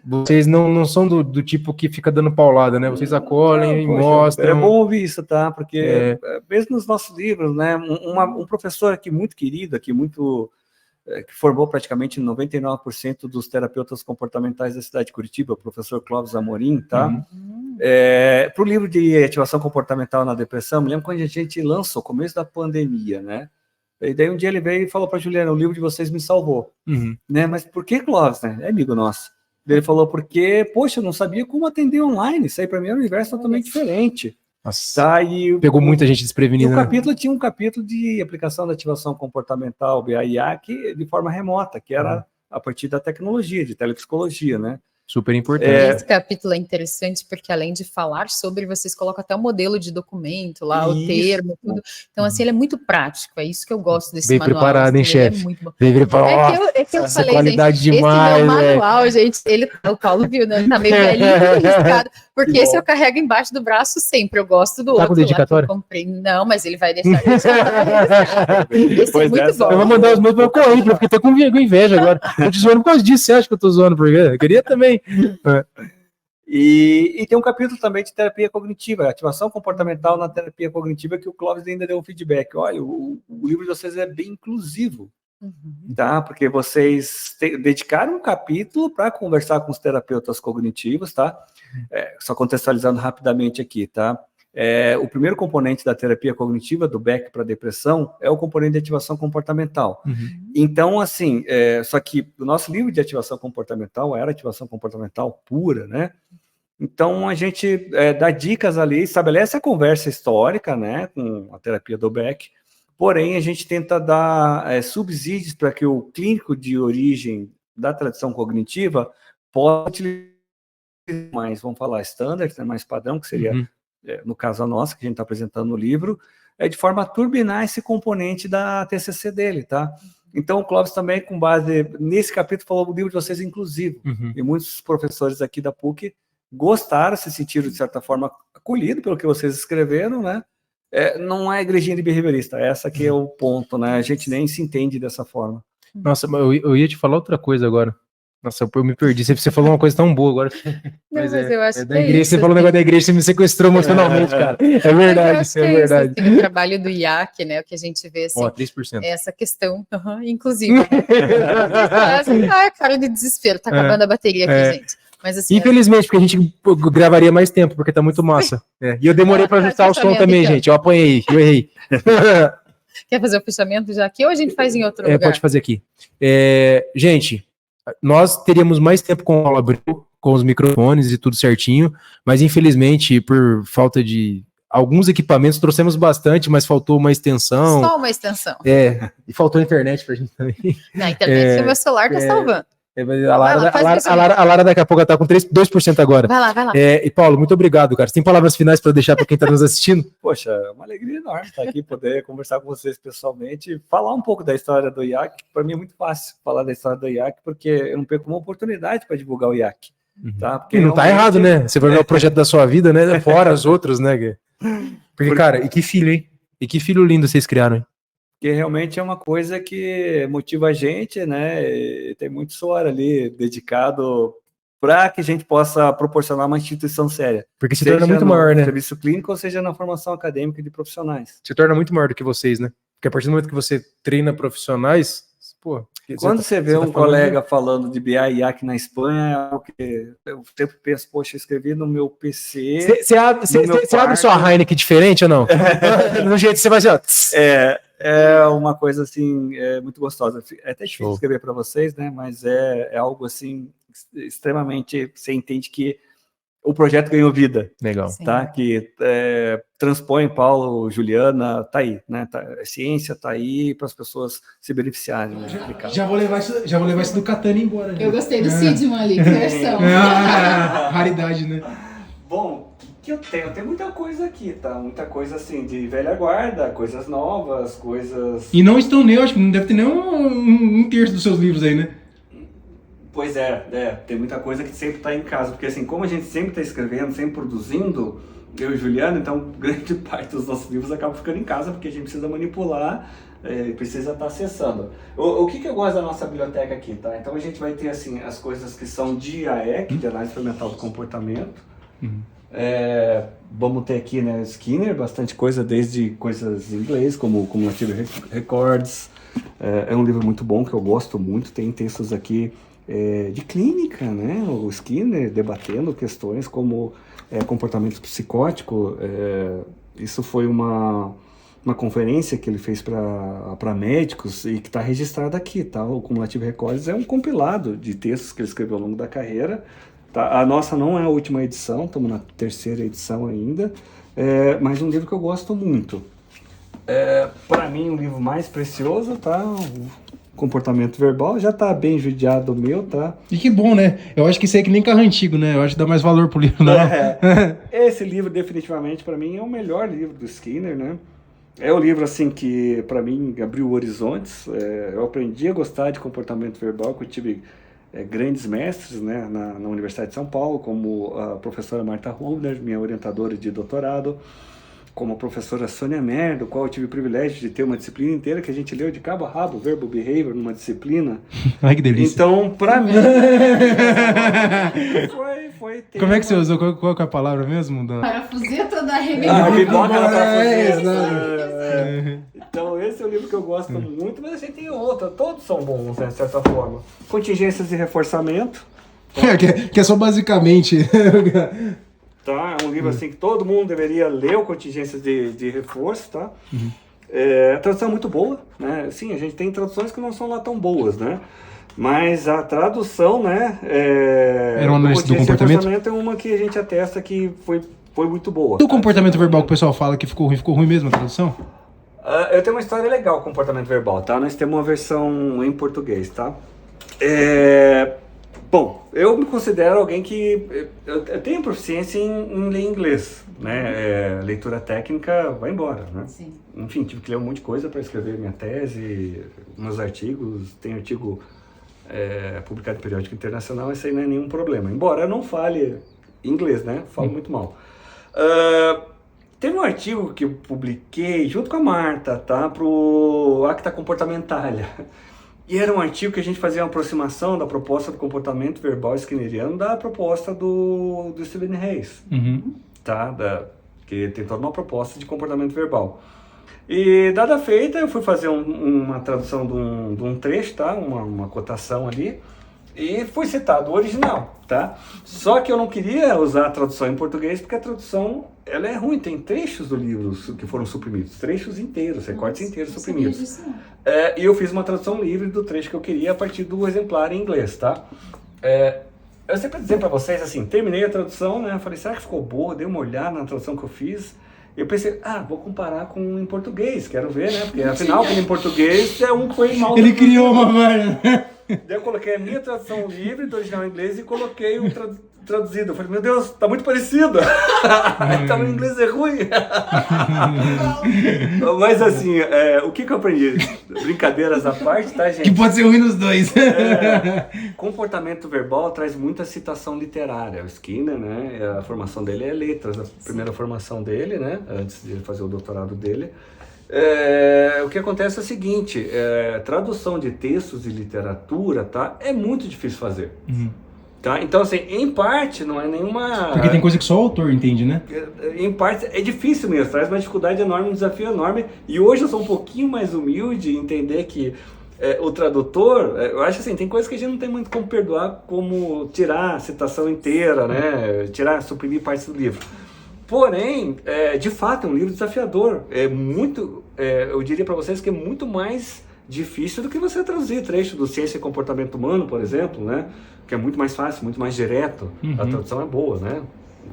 Vocês não são do tipo que fica dando paulada, né? Vocês acolhem e mostram. É bom ouvir isso, tá? Porque mesmo nos nossos livros, né? Um professor aqui muito querido, que formou praticamente 99% dos terapeutas comportamentais da cidade de Curitiba, o professor Clóvis Amorim, tá? Para o livro de ativação comportamental na depressão, me lembro quando a gente lançou, no começo da pandemia, né? E daí um dia ele veio e falou para a Juliana, o livro de vocês me salvou. Né? Mas por que Clóvis, né? É amigo nosso. Ele falou, porque, poxa, eu não sabia como atender online, isso aí para mim é um universo totalmente diferente. Nossa, tá? Pegou muita gente desprevenida. E o capítulo tinha um capítulo de aplicação da ativação comportamental, BAIAC, de forma remota, que era a partir da tecnologia, de telepsicologia, né? Super importante. Esse capítulo é interessante porque, além de falar sobre, vocês colocam até o modelo de documento lá, o termo, tudo. Então, assim, ele é muito prático. É isso que eu gosto desse Bem manual. preparado, hein, Assim, ele é chefe? muito bom. Bem preparado. É que eu Essa falei, qualidade gente, demais, esse meu manual, gente, o Paulo viu, né? Tá meio velhinho, tudo riscado, porque esse eu carrego embaixo do braço sempre. Eu gosto do Tá outro com lá que eu dedicatória? comprei. Não, mas ele vai deixar isso. Esse Pois é muito essa- bom. Eu vou mandar os meus pra eu correr, porque eu fiquei até com inveja agora. Eu te zoando por causa disso, você acha que eu tô zoando por quê? Eu queria também. E tem um capítulo também de terapia cognitiva, ativação comportamental na terapia cognitiva, que o Clóvis ainda deu um feedback. Olha, o livro de vocês é bem inclusivo, tá? Porque vocês dedicaram um capítulo para conversar com os terapeutas cognitivos, tá? Só contextualizando rapidamente aqui, tá? O primeiro componente da terapia cognitiva, do Beck para depressão, é o componente de ativação comportamental. Então, assim, só que o nosso livro de ativação comportamental era ativação comportamental pura, né? Então, a gente dá dicas ali, estabelece a conversa histórica, né, com a terapia do Beck, porém, a gente tenta dar subsídios para que o clínico de origem da tradição cognitiva possa utilizar mais, vamos falar, standard, né, mais padrão, que seria, no caso a nossa, que a gente está apresentando no livro, de forma a turbinar esse componente da TCC dele, tá? Então, o Clóvis também, com base nesse capítulo, falou: o livro de vocês é inclusivo. E muitos professores aqui da PUC gostaram, se sentiram, de certa forma, acolhidos pelo que vocês escreveram, né? Não é igrejinha de behaviorista, essa aqui é o ponto, né? A gente nem se entende dessa forma. Nossa, mas eu ia te falar outra coisa agora. Nossa, eu me perdi. Você falou uma coisa tão boa agora. Mas eu acho da que é igreja. isso, Você falou um assim. negócio da igreja, você me sequestrou emocionalmente, cara. É Eu verdade, acho isso que é isso, verdade. assim, o trabalho do IAC, né? O que a gente vê, assim, Ó, 3%. é essa questão, inclusive. Cara de desespero, tá acabando a bateria aqui, gente. Mas assim, Infelizmente, porque a gente gravaria mais tempo, porque tá muito massa. E eu demorei pra ajustar o som também, gente. Eu apanhei, eu errei. quer fazer o fechamento já aqui ou a gente faz em outro lugar? Pode fazer aqui. Gente, nós teríamos mais tempo com o Paulo Abreu, com os microfones e tudo certinho, mas infelizmente, por falta de alguns equipamentos, trouxemos bastante, mas faltou uma extensão. Só uma extensão. E faltou internet pra gente também. Na internet, o meu celular tá salvando. A Lara daqui a pouco tá com 2% agora. Vai lá. E Paulo, muito obrigado, cara. Você tem palavras finais para deixar para quem tá nos assistindo? Poxa, é uma alegria enorme estar aqui, poder conversar com vocês pessoalmente, falar um pouco da história do IAC. Para mim é muito fácil falar da história do IAC, porque eu não perco uma oportunidade para divulgar o IAC. Tá? Porque e não tá errado, né? Você vai ver o projeto da sua vida, né? Fora os outros, né? Porque, cara, e que filho, hein? E que filho lindo vocês criaram, hein? Que realmente é uma coisa que motiva a gente, né? E tem muito suor ali dedicado para que a gente possa proporcionar uma instituição séria. Porque se torna muito maior, né? Serviço clínico, ou seja, na formação acadêmica de profissionais. Se torna muito maior do que vocês, né? Porque a partir do momento que você treina profissionais, pô... Quando você vê um colega falando de BI e IAC na Espanha, é algo que eu sempre penso, poxa, eu escrevi no meu PC... Você abre sua Heineken diferente ou não? No jeito que você vai assim, ó... É uma coisa assim muito gostosa. É até difícil escrever para vocês, né? Mas é algo assim extremamente. Você entende que o projeto ganhou vida. Legal. Tá? Que transpõe Paulo, Juliana, tá aí, né? A ciência tá aí para as pessoas se beneficiarem. Né? Já vou levar isso do Catani embora. Eu gostei do Sidman ali, que versão. Raridade, né? Bom, que eu tenho muita coisa aqui, tá? Muita coisa assim de velha guarda, coisas novas, coisas... E não estão nem, eu acho que não deve ter nem um terço dos seus livros aí, né? Pois tem muita coisa que sempre está em casa, porque assim, como a gente sempre está escrevendo, sempre produzindo, eu e Juliana, então grande parte dos nossos livros acaba ficando em casa, porque a gente precisa manipular, precisa estar acessando. O que eu gosto da nossa biblioteca aqui, tá? Então a gente vai ter assim, as coisas que são de AEC, de análise experimental do comportamento. Vamos ter aqui, né, Skinner, bastante coisa, desde coisas em inglês, como Cumulative Records. É um livro muito bom, que eu gosto muito, tem textos aqui de clínica, né? O Skinner debatendo questões como comportamento psicótico. Isso foi uma conferência que ele fez para médicos e que está registrado aqui, tá? O Cumulative Records é um compilado de textos que ele escreveu ao longo da carreira. Tá? A nossa não é a última edição, estamos na 3ª edição ainda, mas um livro que eu gosto muito. Para mim, o livro mais precioso, tá? comportamento verbal, já tá bem judiado o meu, tá? E que bom, né? Eu acho que isso aí é que nem carro antigo, né? Eu acho que dá mais valor pro livro, não. Esse livro, definitivamente, para mim, é o melhor livro do Skinner, né? É o livro, assim, que, para mim, abriu horizontes. Eu aprendi a gostar de comportamento verbal, que eu tive grandes mestres, né, na Universidade de São Paulo, como a professora Marta Rubner, minha orientadora de doutorado, como a professora Sônia Mer, do qual eu tive o privilégio de ter uma disciplina inteira que a gente leu de cabo a rabo, Verbo Behavior, numa disciplina. Ai, que delícia. Então, para mim, foi ter Como é que você usou? Qual que é a palavra mesmo? Parafuseta da Ah, rebelião. pipoca na É, parafuseta. Então, esse é o livro que eu gosto muito, mas a gente tem outra, todos são bons, né, de certa forma. Contingências de reforçamento. que é só basicamente... Tá? É um livro assim que todo mundo deveria ler, o Contingências de Reforço, tá? A tradução é muito boa, né? Sim, a gente tem traduções que não são lá tão boas, né? Mas a tradução, né? Era uma análise do comportamento? É uma que a gente atesta que foi muito boa. Do comportamento verbal que o pessoal fala que ficou ruim mesmo a tradução? Eu tenho uma história legal com comportamento verbal, tá? Nós temos uma versão em português, tá? Bom, eu me considero alguém que... Eu tenho proficiência em ler inglês, né? Leitura técnica vai embora, né? Sim. Enfim, tive que ler um monte de coisa para escrever minha tese, meus artigos. Tem artigo publicado em periódico internacional, isso aí não é nenhum problema. Embora eu não fale inglês, né? Falo muito mal. Teve um artigo que eu publiquei junto com a Marta, tá? Pro Acta Comportamentalha. E era um artigo que a gente fazia uma aproximação da proposta do comportamento verbal skinneriano da proposta do Stephen Hayes, tá? Que tem toda uma proposta de comportamento verbal. E dada feita, eu fui fazer uma tradução de um trecho, tá? Uma cotação ali, e foi citado o original, tá? Só que eu não queria usar a tradução em português, porque a tradução, ela é ruim, tem trechos do livro que foram suprimidos, trechos inteiros, recortes inteiros suprimidos. E eu fiz uma tradução livre do trecho que eu queria a partir do exemplar em inglês, tá? Eu sempre dizer para vocês, assim, terminei a tradução, né? Falei, será que ficou boa? Dei uma olhada na tradução que eu fiz. E eu pensei, vou comparar com em português, quero ver, né? Porque afinal, em português é um que foi mal. Ele criou uma vaga. Daí eu coloquei a minha tradução livre do original em inglês e coloquei o traduzido. Eu falei, meu Deus, tá muito parecido. Então o inglês é ruim. Mas assim, o que eu aprendi? Brincadeiras à parte, tá, gente? Que pode ser ruim nos dois. Comportamento verbal traz muita citação literária. O Skinner, né? A formação dele é letras, a primeira formação dele, né? Antes de fazer o doutorado dele. O que acontece é o seguinte, tradução de textos e literatura, tá? É muito difícil fazer. Tá? Então, assim, em parte, não é nenhuma... Porque tem coisa que só o autor entende, né? Em parte, é difícil mesmo, traz uma dificuldade enorme, um desafio enorme. E hoje eu sou um pouquinho mais humilde em entender que o tradutor, eu acho assim, tem coisas que a gente não tem muito como perdoar, como tirar a citação inteira, né? Suprimir partes do livro. Porém, de fato, é um livro desafiador. Eu diria para vocês que é muito mais difícil do que você traduzir trecho do Ciência e Comportamento Humano, por exemplo, né? Que é muito mais fácil, muito mais direto. A tradução é boa, né?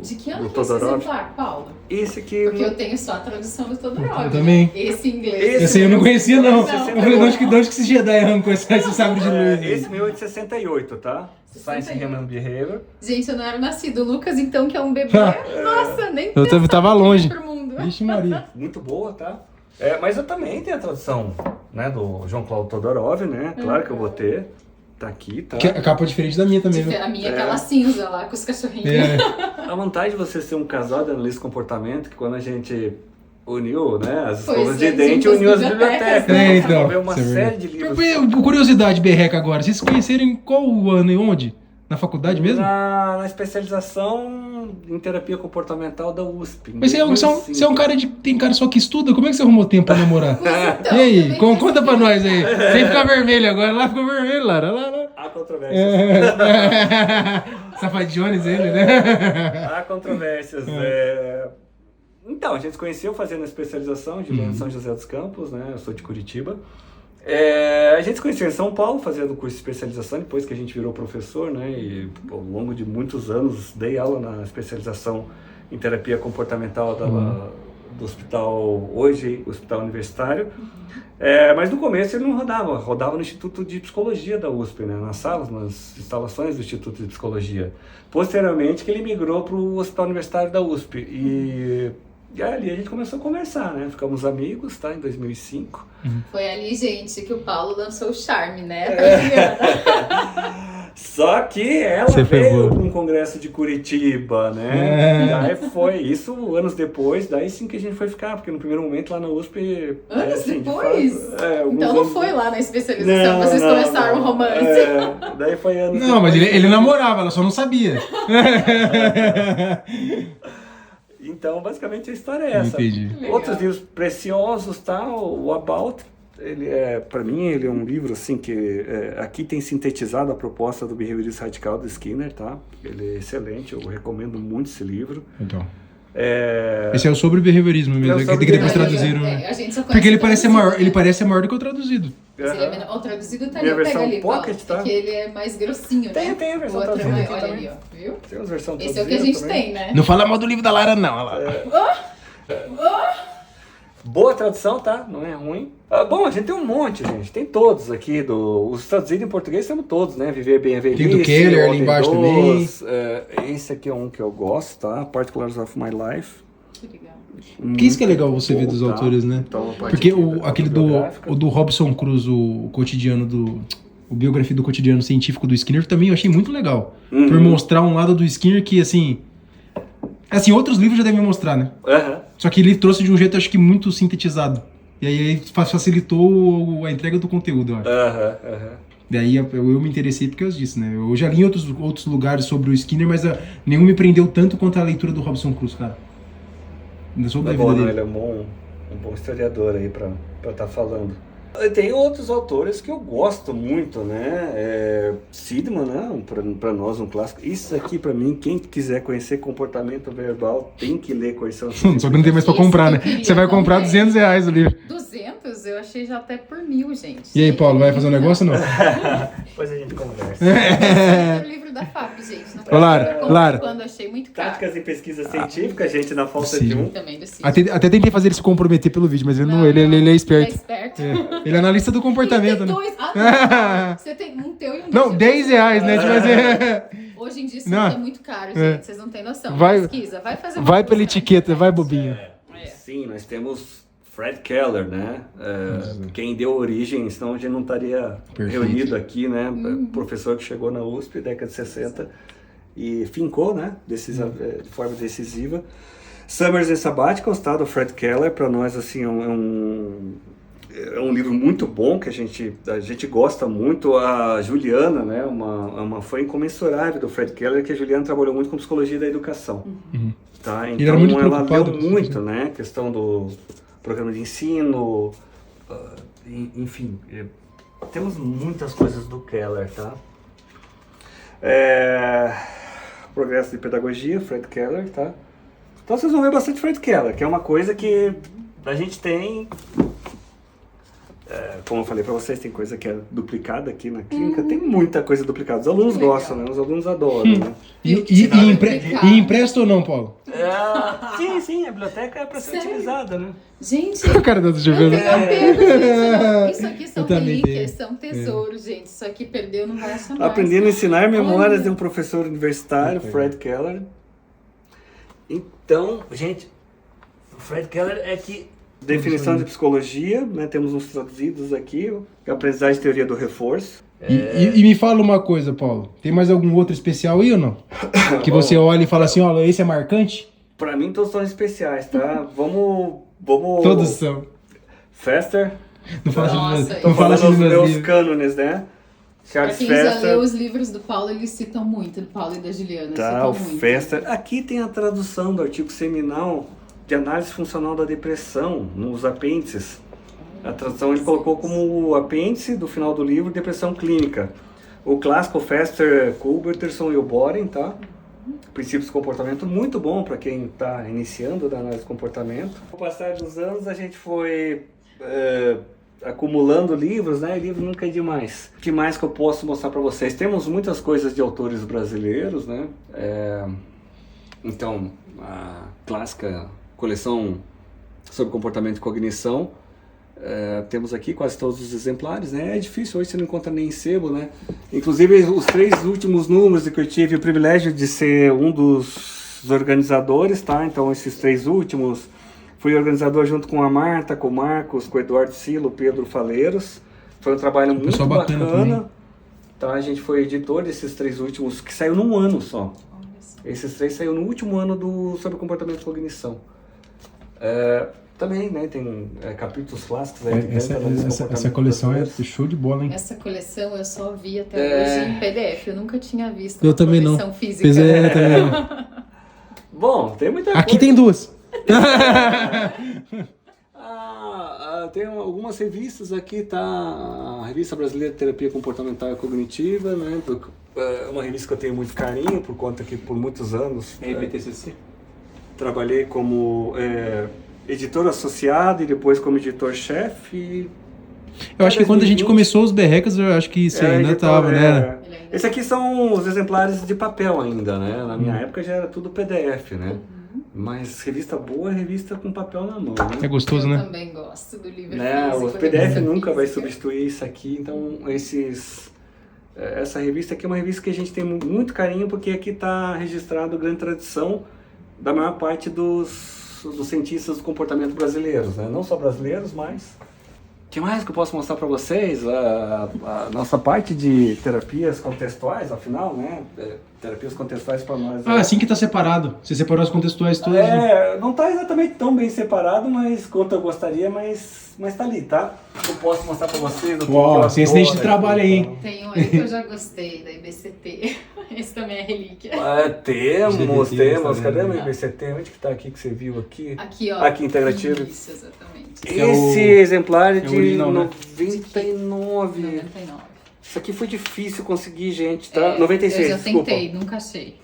De que ano é esse exemplar, Paulo? Esse aqui... Porque eu tenho só a tradução do Todorov. Eu também. Esse inglês. Esse aí eu não conhecia, não. Eu falei, Não. de onde que esse Jedi arrancou esse sabre de luz? Esse meu é de 68, tá? Science and Human Behavior. Gente, eu não era nascido. O Lucas, então, que é um bebê. Nossa, nem Eu pensava tava que ia longe. pro mundo. Vixe Maria. Muito boa, tá? Mas eu também tenho a tradução, né, do Jean-Claude Todorov, né? Claro que eu vou ter. Tá aqui, tá? Que a capa é diferente da minha também, né? A minha é aquela cinza lá, com os cachorrinhos. A vantagem de você ser um casal de analista de comportamento, que quando a gente uniu, né, as escolas de dente, uniu as bibliotecas. Né? Então, Ver uma série de livros. Curiosidade, Berreca, agora. Vocês se conheceram em qual ano e onde? Na faculdade mesmo? Na especialização em terapia comportamental da USP. Mas você é um cara tem cara só que estuda? Como é que você arrumou tempo pra namorar? Então, E aí, conta pra nós aí. Sem ficar vermelho agora. Lá ficou vermelho, Lara. Lá. Há controvérsias. Safadiones ele, né? Há controvérsias. Então, a gente se conheceu fazendo a especialização de São José dos Campos, né? Eu sou de Curitiba. A gente se conheceu em São Paulo, fazendo curso de especialização, depois que a gente virou professor, né? E ao longo de muitos anos dei aula na especialização em terapia comportamental do hospital, hoje, Hospital Universitário. Mas no começo ele não rodava no Instituto de Psicologia da USP, né? Nas salas, nas instalações do Instituto de Psicologia. Posteriormente que ele migrou para o Hospital Universitário da USP. E ali a gente começou a conversar, né? Ficamos amigos, tá? Em 2005. Foi ali, gente, que o Paulo lançou o charme, né? Só que ela veio para um congresso de Curitiba, né? Daí foi isso anos depois, daí sim que a gente foi ficar, porque no primeiro momento lá na USP... Anos assim, depois? De fato, então não foi lá na especialização, vocês começaram o romance. Daí foi anos Não, depois. mas ele namorava, ela só não sabia. Então, basicamente, a história é essa. Entendi. Outros livros preciosos, tá? O About, ele para mim, ele é um livro, assim, que aqui tem sintetizado a proposta do behaviorismo radical do Skinner, tá? Ele é excelente, eu recomendo muito esse livro. Então. Esse é o sobre behaviorismo mesmo, que depois traduziram. A gente só Porque ele parece maior do que o traduzido. Mas ele é menor. O traduzido tá ali, Minha versão pega ali, Pocket, Paulo, tá? porque ele é mais grossinho, né? Tem a versão O outro é traduzida maior, aqui olha ali, também. ó, viu? Tem uma versão Esse é o que a gente também. tem, né? Não fala mal do livro da Lara, não, olha lá. Boa tradução, tá? Não é ruim. Bom, a gente tem um monte, gente. Tem todos aqui. Os traduzidos em português temos todos, né? Viver Bem a Velhice. Tem do Keller ali embaixo também. Esse aqui é um que eu gosto, tá? Particulars of My Life. Que legal. Que isso que é legal você ver dos autores, né? Então, a parte Porque aqui aquele biográfica. do Robson Cruz, o cotidiano o biografia do cotidiano científico do Skinner, também eu achei muito legal. Por mostrar um lado do Skinner que, assim, outros livros já devem mostrar, né? Só que ele trouxe de um jeito, acho que, muito sintetizado. E aí facilitou a entrega do conteúdo, eu acho. Daí eu me interessei porque eu disse, né? Eu já li em outros lugares sobre o Skinner, mas nenhum me prendeu tanto quanto a leitura do Robson Cruz, cara. Ainda soube da vida dele. Ele é um bom historiador aí pra estar falando. Tem outros autores que eu gosto muito, né? Sidman, né? Para nós um clássico. Isso aqui para mim, quem quiser conhecer comportamento verbal tem que ler Coerção. Só que não tem mais pra comprar, né? Você vai comprar R$200 o livro. 200? Eu achei já até por 1.000, gente. E aí, Paulo, vai fazer um negócio ou não? Depois a gente conversa. É o livro da FAP, gente. Ô, Lara. Quando achei muito caro. Táticas em pesquisa científica, gente, na falta de um. Também do Cid. Até tentei fazer ele se comprometer pelo vídeo, mas ele é esperto. É esperto. Ele é analista do comportamento, né? Não. Você tem um teu e um Não, desse. R$10, né? Tipo, Hoje em dia isso Não. é muito caro, gente. Vocês não têm noção. Vai- Pesquisa, vai fazer uma vai pela busca. etiqueta, vai bobinho. Sim, nós temos Fred Keller, né? Quem deu origem, senão a gente não estaria Perfeito. reunido aqui, né? Professor que chegou na USP, década de 60, e fincou, né? De forma decisiva. Summers and Sabbaticals, tá? Do Fred Keller, para nós, assim, é um livro muito bom, que a gente gosta muito. A Juliana, né? Uma fã incomensurável do Fred Keller, que a Juliana trabalhou muito com psicologia da educação. Tá? Então, Ele era muito ela preocupado leu com muito, isso. né? Questão do programa de ensino, enfim, temos muitas coisas do Keller, tá? Progresso de Pedagogia, Fred Keller, tá? Então vocês vão ver bastante Fred Keller, que é uma coisa que a gente tem, como eu falei para vocês, tem coisa que é duplicada aqui na clínica, tem muita coisa duplicada. Os alunos gostam, né? Os alunos adoram, né? E empresta ou não, Paulo? Sim, a biblioteca é para ser utilizada, né? Gente, O cara da eu tenho apego, gente. Isso aqui são Eu também relíquias, tenho. são tesouros, gente. Isso aqui perdeu, não vai achar mais. Aprendendo a ensinar memórias Olha. de um professor universitário, Fred Keller. Então, gente, o Fred Keller é que... Definição de psicologia, né? Temos uns traduzidos aqui. Aprendizagem e teoria do reforço. E me fala uma coisa, Paulo. Tem mais algum outro especial aí ou não? Que você olha e fala assim, olha, esse é marcante? Para mim, todos são especiais, tá? Vamos... Todos são. Fester. Não fala Nossa, assim, não fala assim Falando dos os meus meus livros. cânones, né? Pra Charles quem já leu Fester. os livros do Paulo, eles citam muito, do Paulo e da Juliana. Tá, citam o muito. Fester. Aqui tem a tradução do artigo seminal de análise funcional da depressão, nos apêndices. A tradução ele colocou como apêndice do final do livro, depressão clínica. O clássico Fester, Culbertson e o Boren, tá? Princípios de comportamento, muito bom para quem está iniciando da análise de comportamento. Com o passar dos anos, a gente foi acumulando livros, né? E livro nunca é demais. O que mais que eu posso mostrar para vocês? Temos muitas coisas de autores brasileiros, né? Então, a clássica coleção sobre comportamento e cognição. Temos aqui quase todos os exemplares, né? É difícil, hoje você não encontra nem em sebo, né? Inclusive, os 3 últimos números que eu tive o privilégio de ser um dos organizadores, tá? Então, esses 3 últimos, fui organizador junto com a Marta, com o Marcos, com o Eduardo Silo, Pedro Faleiros. Foi um trabalho muito bacana. Tá? A gente foi editor desses 3 últimos, que saiu num ano só. Esses 3 saiu no último ano sobre comportamento e cognição. Também, né, tem capítulos clássicos. Essa coleção é show de bola, hein? Essa coleção eu só vi até hoje em PDF. Eu nunca tinha visto uma coleção não. Física. Também não. Bom, tem muita coisa. Aqui tem 2. Tem algumas revistas aqui, tá? A Revista Brasileira de Terapia Comportamental e Cognitiva, né? É uma revista que eu tenho muito carinho, por conta que por muitos anos... RBTCC? Trabalhei como editor associado e depois como editor-chefe. Eu acho que quando a gente começou os berrecas, eu acho que isso ainda tava, né? Esses aqui são os exemplares de papel ainda, né? Na minha época já era tudo PDF, né? Mas revista boa é revista com papel na mão, né? É gostoso, né? Eu também gosto do livro físico. Os PDF revista nunca vai física. substituir isso aqui, então essa revista aqui é uma revista que a gente tem muito carinho, porque aqui está registrado a grande tradição da maior parte dos cientistas do comportamento brasileiros, né? Não só brasileiros, mas... O que mais que eu posso mostrar para vocês? A nossa parte de terapias contextuais, afinal, né? Terapias contextuais para nós. Assim que está separado. Você separou as contextuais todas. Não está exatamente tão bem separado, mas quanto eu gostaria, mas tá ali, tá? Eu posso mostrar para vocês. Uau, sem acidente de trabalho aí, hein? Tem um aí que eu já gostei, da IBCT. Esse também é relíquia. Temos. Cadê o IBCT? Onde que tá aqui que você viu aqui? Aqui, ó. Aqui, integrativo. Isso, exatamente. Esse exemplar é de original, né? 99. Isso aqui foi difícil conseguir, gente, tá? 96, eu já desculpa. tentei, nunca achei.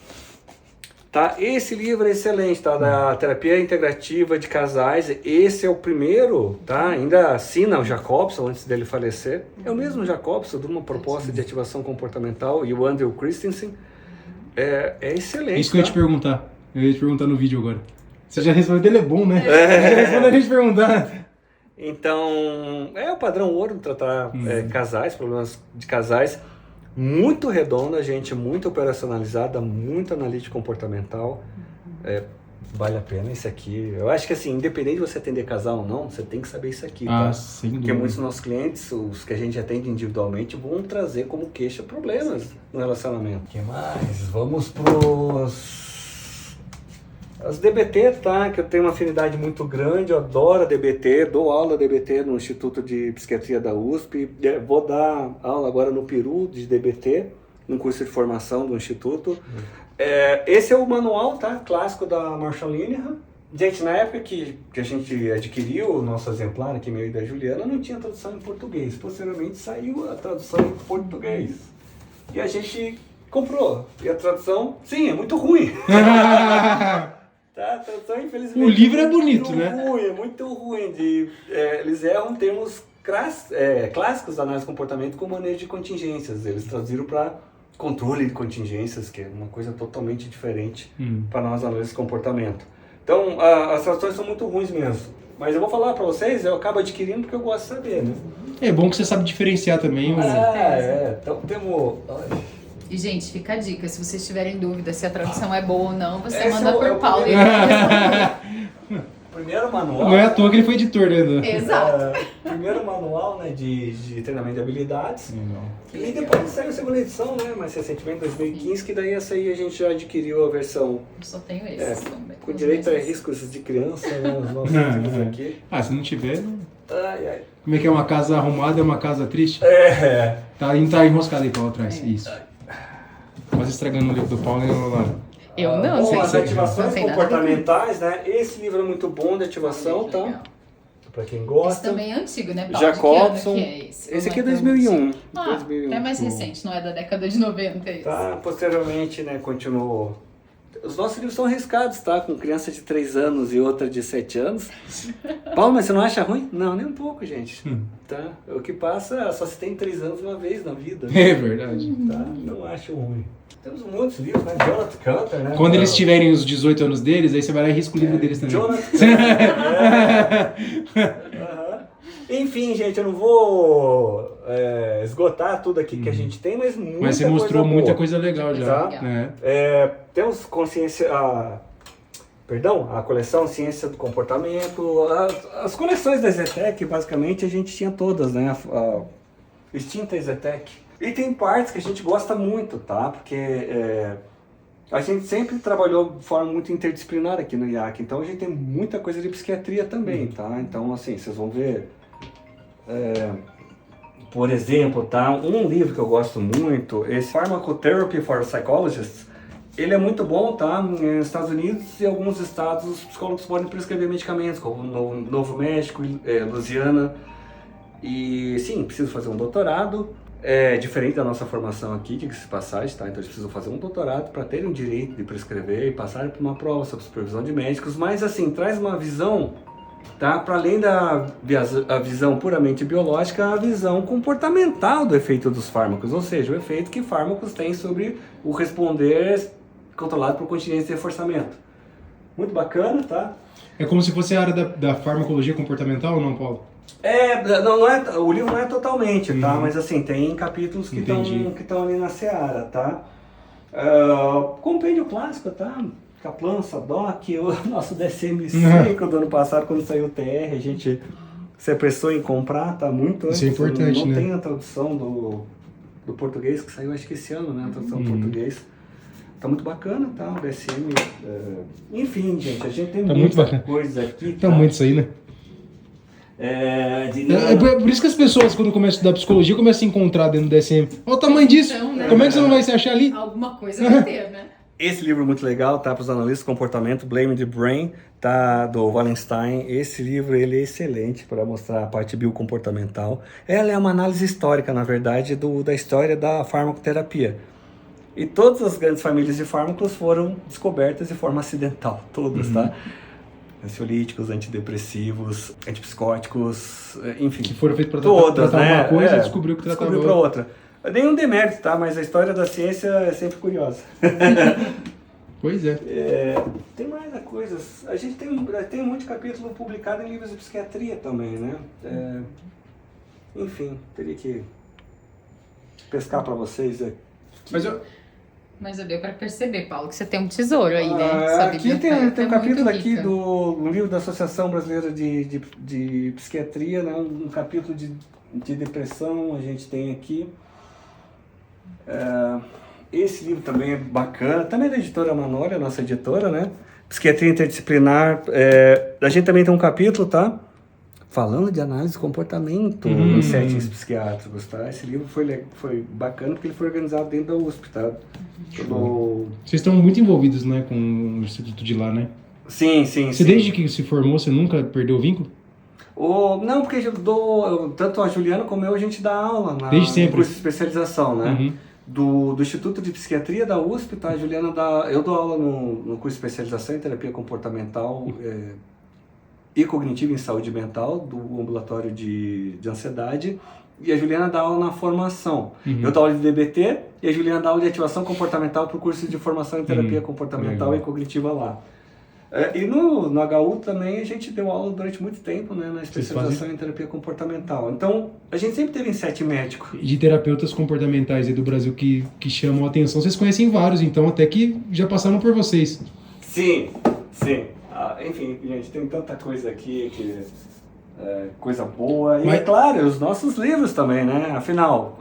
Tá? Esse livro é excelente, tá? Da terapia integrativa de casais. Esse é o primeiro, tá? Ainda assina o Jacobson antes dele falecer. É o mesmo Jacobson, de uma proposta de ativação comportamental, e o Andrew Christensen. É excelente. Isso que eu ia te perguntar. Eu ia te perguntar no vídeo agora. Você já respondeu, ele é bom, né? Você já respondeu a gente perguntar. Então, é o padrão ouro de tratar casais, problemas de casais. Muito redonda, gente, muito operacionalizada, muito analítica comportamental. Vale a pena esse aqui. Eu acho que assim, independente de você atender casal ou não, você tem que saber isso aqui, tá? Sem dúvida. Porque muitos dos nossos clientes, os que a gente atende individualmente, vão trazer como queixa problemas no relacionamento. O que mais? Vamos as DBT, tá? Que eu tenho uma afinidade muito grande, eu adoro a DBT, dou aula DBT no Instituto de Psiquiatria da USP, vou dar aula agora no Peru de DBT, num curso de formação do Instituto. Esse é o manual, tá? Clássico da Marshall Linehan. Gente, na época que a gente adquiriu o nosso exemplar, aqui meu e da Juliana, não tinha tradução em português. Posteriormente saiu a tradução em português. E a gente comprou. E a tradução, sim, é muito ruim. Tá, a tradução, infelizmente, o livro é bonito, né? É muito ruim. Eles erram termos clássicos da análise de comportamento como manejo de contingências. Eles traduziram para controle de contingências, que é uma coisa totalmente diferente para nós análise de comportamento. Então, as traduções são muito ruins mesmo. Mas eu vou falar para vocês, eu acabo adquirindo porque eu gosto de saber, né? É bom que você sabe diferenciar também. Então temos... E, gente, fica a dica, se vocês tiverem dúvida se a tradução é boa ou não, você Esse manda é o por Paulo. Primeiro manual. Não é à toa que ele foi editor, né? Exato. Primeiro manual, né, de treinamento de habilidades. E depois saiu a segunda edição, né, mais recentemente, 2015, que daí essa aí a gente já adquiriu a versão... Eu só tenho esses também. Com direito a riscos de criança, né, os nossos filhos aqui. Se não tiver... Ai. Como é que é uma casa arrumada é uma casa triste? Tá enroscado aí, Paulo, atrás. Isso. Quase estragando o livro do Paulo, né, Laura? Eu não sei. As ativações comportamentais, né? Esse livro é muito bom de ativação, tá? Pra quem gosta. Esse também é antigo, né, Paulo? Jacobson. Que é esse? Esse aqui é 2001. É mais recente, não é da década de 90 isso. Tá, posteriormente, né, continuou Os nossos livros são arriscados, tá? Com criança de 3 anos e outra de 7 anos. Paulo, mas você não acha ruim? Não, nem um pouco, gente. Tá? O que passa, só se tem 3 anos uma vez na vida. É verdade. Tá? Não acho ruim. Temos muitos livros, né? Jonathan Cantor, né? Quando eles tiverem os 18 anos deles, aí você vai lá e risca o livro deles também. Jonathan Aham. Enfim, gente, eu não vou esgotar tudo aqui que a gente tem, mas muita Mas você mostrou coisa muita boa. coisa legal já. Tá? Né? Temos a coleção Ciência do Comportamento, as coleções da Zetec, basicamente, a gente tinha todas, né? A extinta Zetec. E tem partes que a gente gosta muito, tá? Porque a gente sempre trabalhou de forma muito interdisciplinar aqui no IAC, então a gente tem muita coisa de psiquiatria também, tá? Então, assim, vocês vão ver... por exemplo, tá? Um livro que eu gosto muito, esse Pharmacotherapy for Psychologists, ele é muito bom, tá? Nos Estados Unidos e alguns estados os psicólogos podem prescrever medicamentos, como no Novo México, Louisiana. E sim, preciso fazer um doutorado. É diferente da nossa formação aqui, diga-se passagem, tá? Então eles precisam fazer um doutorado para terem o direito de prescrever e passarem por uma prova sob supervisão de médicos, mas assim, traz uma visão, tá? Para além da a visão puramente biológica, a visão comportamental do efeito dos fármacos, ou seja, o efeito que fármacos têm sobre o responder controlado por continência de reforçamento. Muito bacana, tá? É como se fosse a área da farmacologia comportamental ou não, Paulo? O livro não é totalmente, tá? Mas assim, tem capítulos que estão ali na seara, tá? Compêndio clássico, tá? Kaplan, Sadoc, o nosso DSM-5 do ano passado, quando saiu o TR, a gente se apressou em comprar, tá? Muito antes. Isso é importante, não né? tem a tradução do português, que saiu acho que esse ano, né? A tradução do português. Tá muito bacana, tá? O DSM. Enfim, gente, a gente tem muita coisa aqui. Tá muito isso aí, né? Por isso que as pessoas, quando começam a estudar psicologia, começam a encontrar dentro do DSM. Olha o tamanho disso! Então, né? Como é que você não vai se achar ali? Alguma coisa vai ter, né? Esse livro é muito legal, tá? Para os analistas de comportamento, Blame the Brain, tá? Do Wallenstein. Esse livro, ele é excelente para mostrar a parte biocomportamental. Ela é uma análise histórica, na verdade, da história da farmacoterapia. E todas as grandes famílias de fármacos foram descobertas de forma acidental, todas, tá? Ansiolíticos, antidepressivos, antipsicóticos, enfim. Que foram feitos para tratar uma coisa e descobriu que tratava para outra. Nenhum demérito, tá? Mas a história da ciência é sempre curiosa. Pois é. Tem mais coisas. A gente tem um monte de capítulo publicado em livros de psiquiatria também, né? Enfim, teria que pescar para vocês. Mas deu pra perceber, Paulo, que você tem um tesouro aí, né? Aqui tem um capítulo aqui do livro da Associação Brasileira de Psiquiatria, né? Um capítulo de depressão a gente tem aqui. Esse livro também é bacana, também é da editora Manolha, nossa editora, né? Psiquiatria Interdisciplinar. A gente também tem um capítulo, tá? Falando de análise de comportamento em settings psiquiátricos, tá? Esse livro foi bacana porque ele foi organizado dentro da USP, tá? Vocês estão muito envolvidos, né, com o Instituto de lá, né? Sim. Você desde que se formou, você nunca perdeu o vínculo? Não, porque tanto a Juliana como eu, a gente dá aula no curso de especialização, né? Do Instituto de Psiquiatria da USP, tá? A Juliana eu dou aula no curso de especialização em terapia comportamental e cognitiva em saúde mental, do ambulatório de ansiedade, e a Juliana dá aula na formação. Eu dou aula de DBT e a Juliana dá aula de ativação comportamental para o curso de formação em terapia comportamental e cognitiva lá. E no HU também a gente deu aula durante muito tempo, né, na especialização em terapia comportamental. Então, a gente sempre teve em set médico. E de terapeutas comportamentais aí do Brasil que chamam a atenção, vocês conhecem vários, então até que já passaram por vocês. Sim. Enfim, gente, tem tanta coisa aqui que coisa boa. E é claro, os nossos livros também, né? Afinal,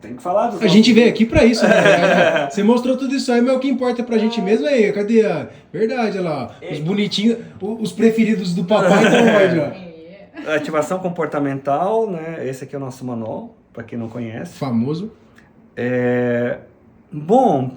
tem que falar dos A gente veio aqui pra isso, né? Você mostrou tudo isso aí, mas o que importa pra gente mesmo é, cadê a... Verdade, olha lá, os bonitinhos, os preferidos do papai estão onde, ó? Ativação comportamental, né? Esse aqui é o nosso manual, pra quem não conhece. Famoso. Bom,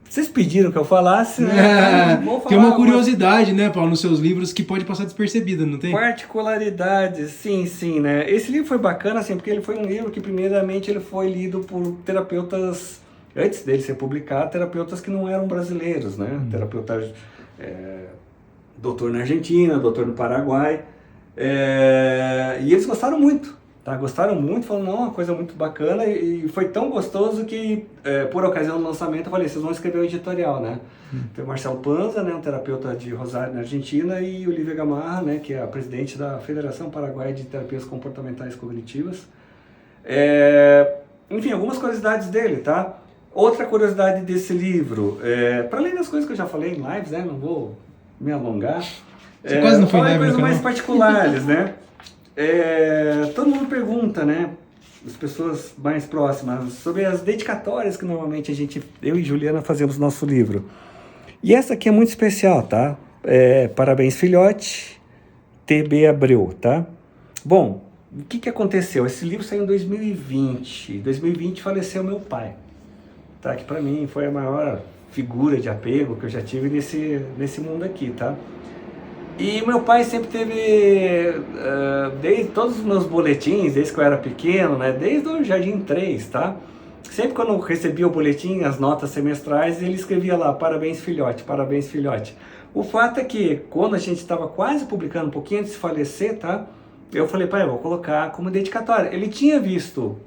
vocês pediram que eu falasse, né? Tem uma curiosidade, né, Paulo, nos seus livros que pode passar despercebida, não tem? Particularidades, sim, né? Esse livro foi bacana, assim, porque ele foi um livro que, primeiramente, ele foi lido por terapeutas antes dele ser publicado, terapeutas que não eram brasileiros, né? Terapeutas, doutor na Argentina, doutor no Paraguai, e eles gostaram muito, tá? Gostaram muito, falaram, não, uma coisa muito bacana, e foi tão gostoso que, por ocasião do lançamento, eu falei, vocês vão escrever o editorial, né? Tem o Marcelo Panza, né, um terapeuta de Rosário, na Argentina, e Olivia Gamarra, né, que é a presidente da Federação Paraguaia de Terapias Comportamentais Cognitivas. Enfim, algumas curiosidades dele, tá? Outra curiosidade desse livro, para além das coisas que eu já falei em lives, né, não vou me alongar, Você quase não foi live, coisas mais particulares, né? Todo mundo pergunta, né, as pessoas mais próximas, sobre as dedicatórias que normalmente eu e Juliana fazemos no nosso livro. E essa aqui é muito especial, tá? Parabéns, filhote, TB Abreu, tá? Bom, o que aconteceu? Esse livro saiu em 2020. Em 2020 faleceu meu pai, tá? Que para mim foi a maior figura de apego que eu já tive nesse mundo aqui, tá? E meu pai sempre teve, desde todos os meus boletins, desde que eu era pequeno, né? Desde o Jardim 3, tá? Sempre quando eu recebia o boletim, as notas semestrais, ele escrevia lá, parabéns filhote, parabéns filhote. O fato é que, quando a gente estava quase publicando, um pouquinho antes de falecer, tá? Eu falei, pai, eu vou colocar como dedicatória. Ele tinha visto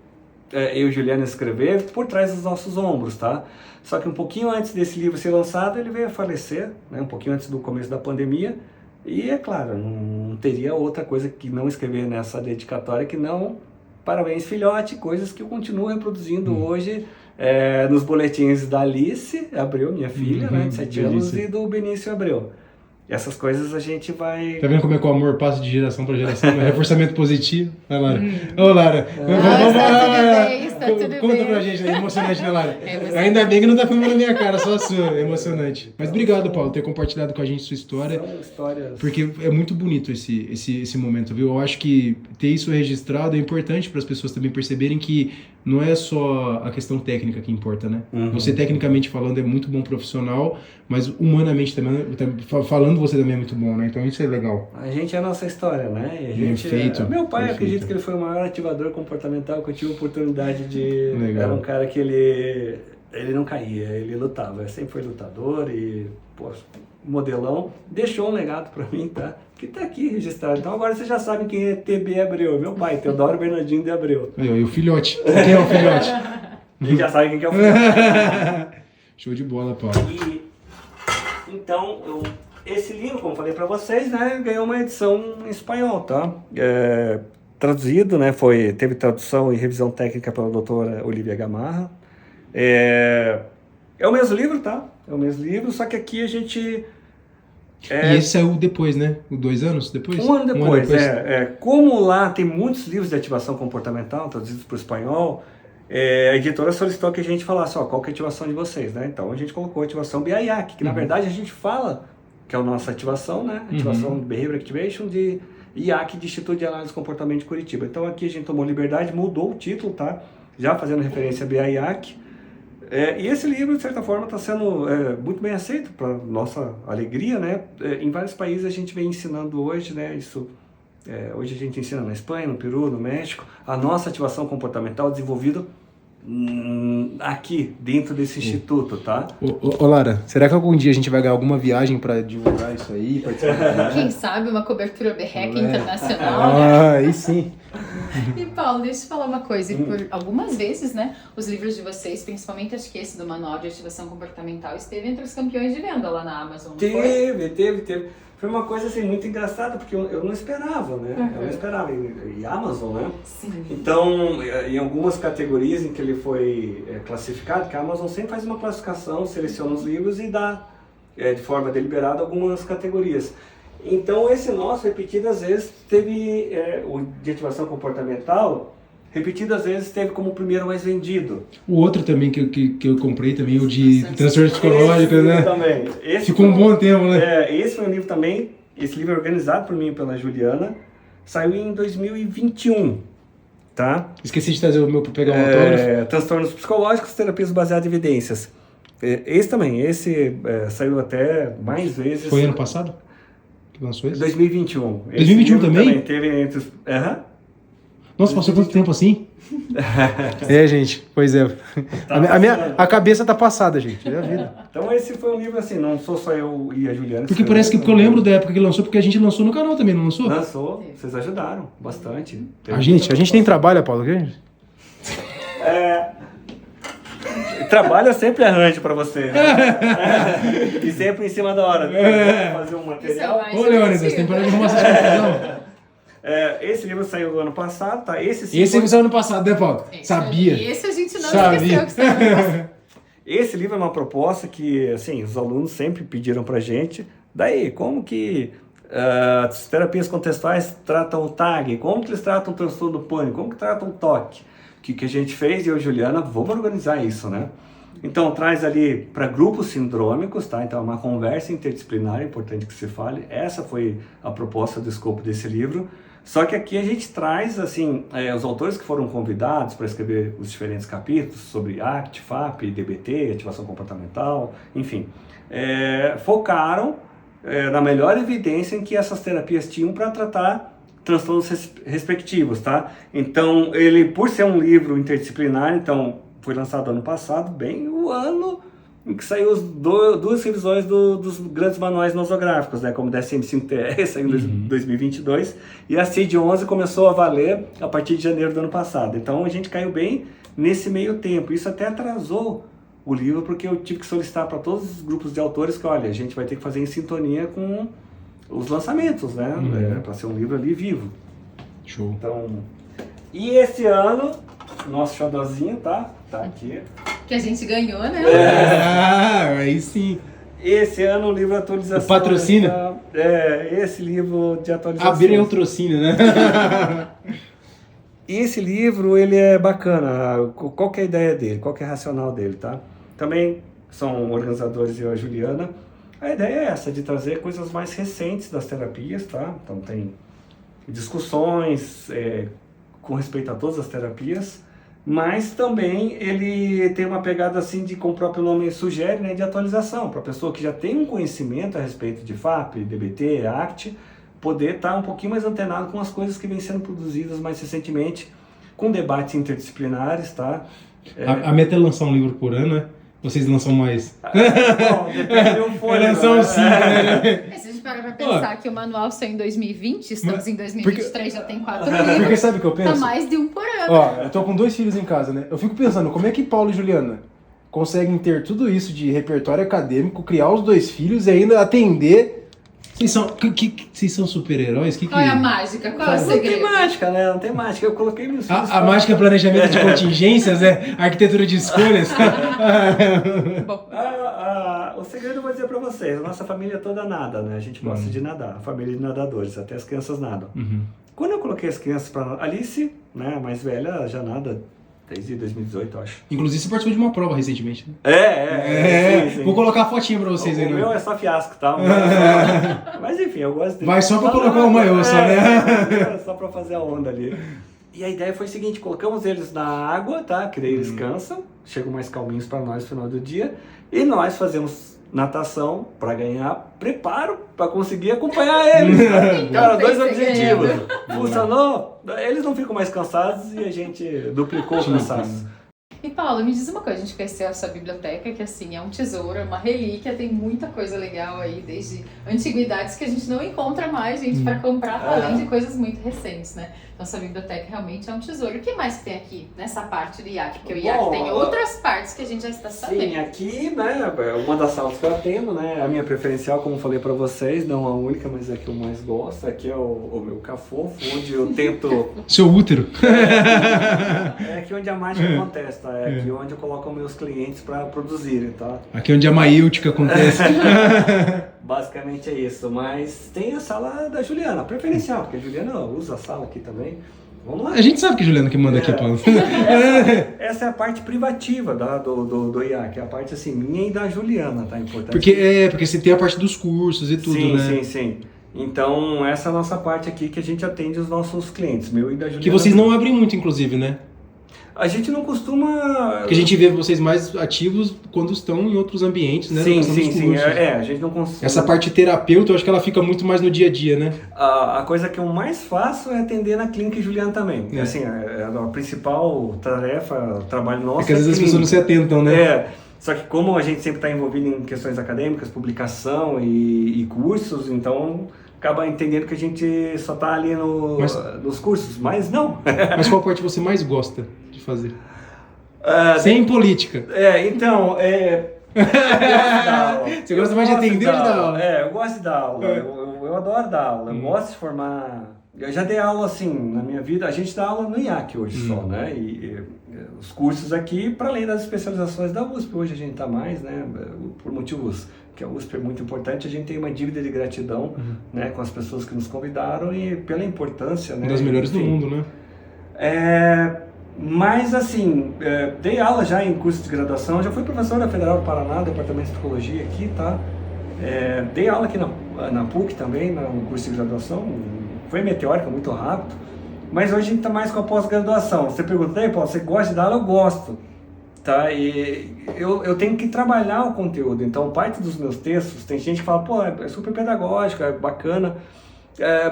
eu e Juliana escrever por trás dos nossos ombros, tá? Só que um pouquinho antes desse livro ser lançado, ele veio a falecer, né? Um pouquinho antes do começo da pandemia. E, é claro, não teria outra coisa que não escrever nessa dedicatória que não parabéns filhote, coisas que eu continuo reproduzindo hoje nos boletins da Alice Abreu, minha filha, né, de 7 anos, e do Benício Abreu. Essas coisas a gente vai... Tá vendo como é que o amor passa de geração para geração? É reforçamento positivo. Vai, Lara. Ô, Lara. Conta pra gente, é emocionante, né, Lara? Ainda bem que não tá filmando na minha cara, só a sua. É emocionante. Mas obrigado, Paulo, por ter compartilhado com a gente sua história. São histórias... Porque é muito bonito esse momento, viu? Eu acho que ter isso registrado é importante para as pessoas também perceberem que não é só a questão técnica que importa, né? Você, tecnicamente falando, é muito bom profissional, mas humanamente também, falando você também é muito bom, né? Então isso é legal. A gente é a nossa história, né? E a gente, Perfeito. Meu pai, Perfeito. acredito que ele foi o maior ativador comportamental que eu tive a oportunidade de... Legal. Era um cara que ele não caía, ele lutava, ele sempre foi lutador e, poxa, modelão. Deixou um legado pra mim, tá? Que tá aqui registrado. Então agora vocês já sabem quem é TB Abreu, meu pai, Teodoro Bernardino de Abreu. E o filhote. Quem é o filhote? Quem já sabe quem é o filhote. Show de bola, Paulo. Então, esse livro, como falei para vocês, né, ganhou uma edição em espanhol, tá? Traduzido, né, teve tradução e revisão técnica pela doutora Olivia Gamarra. É o mesmo livro, tá? É o mesmo livro, só que aqui a gente... E esse saiu depois, né? 2 anos depois? Um ano depois. Como lá tem muitos livros de ativação comportamental traduzidos para o espanhol, a editora solicitou que a gente falasse, qual que é a ativação de vocês, né? Então a gente colocou a ativação BIAC, que na verdade a gente fala que é a nossa ativação, né? Ativação Behavior Activation de IAC, de Instituto de Análise do Comportamento de Curitiba. Então aqui a gente tomou liberdade, mudou o título, tá? Já fazendo referência a BIAC. E esse livro, de certa forma, está sendo muito bem aceito, para nossa alegria, né? Em vários países a gente vem ensinando hoje, né? Hoje a gente ensina na Espanha, no Peru, no México, a nossa ativação comportamental desenvolvida aqui, dentro desse instituto, tá? Ô Lara, será que algum dia a gente vai ganhar alguma viagem para divulgar isso aí? Quem sabe uma cobertura BREC internacional, né? Aí sim. E Paulo, deixa eu falar uma coisa. Por algumas vezes, né, os livros de vocês, principalmente acho que esse do Manual de Ativação Comportamental, esteve entre os campeões de venda lá na Amazon, não foi? Teve. Foi uma coisa assim muito engraçada, porque eu não esperava, né? Eu não esperava. E Amazon, né? Sim. Então, em algumas categorias em que ele foi classificado, que a Amazon sempre faz uma classificação, seleciona os livros e dá, de forma deliberada, algumas categorias. Então, esse nosso, repetidas vezes, teve o de ativação comportamental, repetidas vezes teve como o primeiro mais vendido. O outro também que eu comprei também, o de transtorno psicológico, né? Também. Ficou um bom tempo, né? Esse foi um livro também, esse livro é organizado por mim e pela Juliana, saiu em 2021, tá? Esqueci de trazer o meu para pegar um autógrafo. Transtornos psicológicos, terapias baseadas em evidências. Esse também, saiu até mais vezes. Foi ano passado que lançou esse? 2021. 2021 também? Teve entre os... Nossa, passou quanto tempo assim? É, gente, pois é. A cabeça tá passada, gente. É a vida. Então esse foi um livro assim, não sou só eu e a Juliana. Porque parece que eu lembro da época que lançou, porque a gente lançou no canal também, não lançou? Lançou, vocês ajudaram bastante. A gente nem trabalha, Paulo, gente? Trabalho sempre arranjo pra você. Né? E sempre em cima da hora. Fazer um material. Isso é Ô, Leônidas, tem para de arrumar essas confusão. Esse livro saiu no ano passado, tá? Esse saiu ano passado, né, Paulo? Sabia. Esse a gente não Sabia. esqueceu que saiu ano passado. Esse livro é uma proposta que, assim, os alunos sempre pediram pra gente. Daí, como que as terapias contextuais tratam o TAG? Como que eles tratam o transtorno do pânico? Como que tratam o TOC? O que a gente fez, eu e a Juliana, vamos organizar isso, né? Então, traz ali para grupos sindrômicos, tá? Então, é uma conversa interdisciplinar, é importante que se fale. Essa foi a proposta do escopo desse livro. Só que aqui a gente traz, assim, os autores que foram convidados para escrever os diferentes capítulos sobre ACT, FAP, DBT, ativação comportamental, enfim, focaram na melhor evidência em que essas terapias tinham para tratar transtornos respectivos, tá? Então, ele, por ser um livro interdisciplinar, então, foi lançado ano passado, bem o ano em que saiu duas revisões dos grandes manuais nosográficos, né? Como o DSM-5-TR, saiu em 2022, e a CID-11 começou a valer a partir de janeiro do ano passado. Então, a gente caiu bem nesse meio tempo. Isso até atrasou o livro, porque eu tive que solicitar para todos os grupos de autores que, olha, a gente vai ter que fazer em sintonia com os lançamentos, né? Para ser um livro ali vivo. Show. Então, e esse ano, nosso xodózinho, tá aqui. Que a gente ganhou, né? Aí sim. Esse ano o livro atualização. O patrocínio? Esse livro de atualização. Abrir o trocínio, né? Esse livro, ele é bacana. Qual que é a ideia dele? Qual que é a racional dele, tá? Também são organizadores e eu e a Juliana. A ideia é essa, de trazer coisas mais recentes das terapias, tá? Então tem discussões com respeito a todas as terapias, mas também ele tem uma pegada assim de, como o próprio nome sugere, né, de atualização, para a pessoa que já tem um conhecimento a respeito de FAP, DBT, ACT, poder estar um pouquinho mais antenado com as coisas que vêm sendo produzidas mais recentemente, com debates interdisciplinares, tá? A meta é lançar um livro por ano, né? Vocês lançam mais? Bom, depende do fôlego. Lançam 5, né? Se a gente parar pra pensar que o manual saiu em 2020, estamos em 2023, já tem 4 livros. Porque sabe o que eu penso? Tá mais de um por ano. Ó, eu tô com 2 filhos em casa, né? Eu fico pensando, como é que Paulo e Juliana conseguem ter tudo isso de repertório acadêmico, criar os 2 filhos e ainda atender... Vocês são super-heróis? Qual é a mágica? Qual é o segredo? Não tem mágica, né? Não tem mágica. Eu coloquei meus filhos. A mágica é planejamento de contingências, né? Arquitetura de escolhas. Bom. O segredo eu vou dizer pra vocês. A nossa família toda nada, né? A gente gosta de nadar. A família de nadadores. Até as crianças nadam. Quando eu coloquei as crianças pra... Alice, né? A mais velha, já nada desde 2018, eu acho. Inclusive, você participou de uma prova recentemente, né? Sim. Vou colocar a fotinha pra vocês aí. O meu é só fiasco, tá? Mas enfim, eu gosto de... Vai só pra colocar o maiô, só, né? Só pra fazer a onda ali. E a ideia foi o seguinte, colocamos eles na água, tá? Que daí eles cansam, chegam mais calminhos pra nós no final do dia. E nós fazemos natação pra ganhar preparo pra conseguir acompanhar eles. Tá? Cara, 2 objetivos. Funcionou, eles não ficam mais cansados e a gente duplicou o cansaço. E Paulo, me diz uma coisa, a gente conheceu essa biblioteca que assim é um tesouro, é uma relíquia, tem muita coisa legal aí, desde antiguidades que a gente não encontra mais, gente, para comprar, além de coisas muito recentes, né? Então essa biblioteca realmente é um tesouro. O que mais tem aqui nessa parte do IAC? Porque o IAC tem outras partes que a gente já está sabendo. Sim, aqui, né, uma das salas que eu atendo, né, a minha preferencial, como falei para vocês, não a única, mas a que eu mais gosto, aqui é o meu cafofo, onde eu tento... Seu útero. É aqui onde a mágica acontece, tá? É aqui onde eu coloco meus clientes para produzirem, tá? Aqui onde a maíltica acontece. Basicamente é isso, mas tem a sala da Juliana, preferencial, porque a Juliana usa a sala aqui também. Vamos lá. A gente sabe que a Juliana que manda aqui, Paulo. Essa é a parte privativa do IAC, é a parte assim, minha e da Juliana, tá? Importante. Porque você tem a parte dos cursos e tudo, sim, né? Sim. Então, essa é a nossa parte aqui que a gente atende os nossos clientes, meu e da Juliana. Que vocês não abrem muito, inclusive, né? A gente não costuma... Porque a gente vê vocês mais ativos quando estão em outros ambientes, né? Sim, Questão dos sim, sim. cursos. A gente não costuma... Essa parte terapeuta, eu acho que ela fica muito mais no dia a dia, né? A coisa que eu mais faço é atender na clínica Juliana também. É. Assim, a principal tarefa, o trabalho nosso É que às vezes as pessoas não se clínica. atentam, né? Só que como a gente sempre está envolvido em questões acadêmicas, publicação e cursos, então acaba entendendo que a gente só está ali nos cursos, mas não. Mas qual parte você mais gosta de fazer? Ah, Sem política. Então, eu gosto da aula. Você gosta mais de atender ou de dar aula? Eu gosto de dar aula. Eu adoro dar aula. Eu gosto de formar. Eu já dei aula assim na minha vida. A gente dá aula no IAC hoje só, né? E os cursos aqui, para além das especializações da USP, hoje a gente está mais, né? Por motivos que a USP é muito importante, a gente tem uma dívida de gratidão, né? Com as pessoas que nos convidaram e pela importância, né? Uma das melhores do mundo, né? Mas assim, dei aula já em curso de graduação, já fui professor da Federal do Paraná, Departamento de Psicologia aqui, tá? Dei aula aqui na PUC também, no curso de graduação, foi meteórica, muito rápido, mas hoje a gente está mais com a pós-graduação. Você pergunta, aí, Paulo, você gosta de dar aula? Eu gosto, tá? E eu tenho que trabalhar o conteúdo, então parte dos meus textos, tem gente que fala, pô, é super pedagógico, é bacana,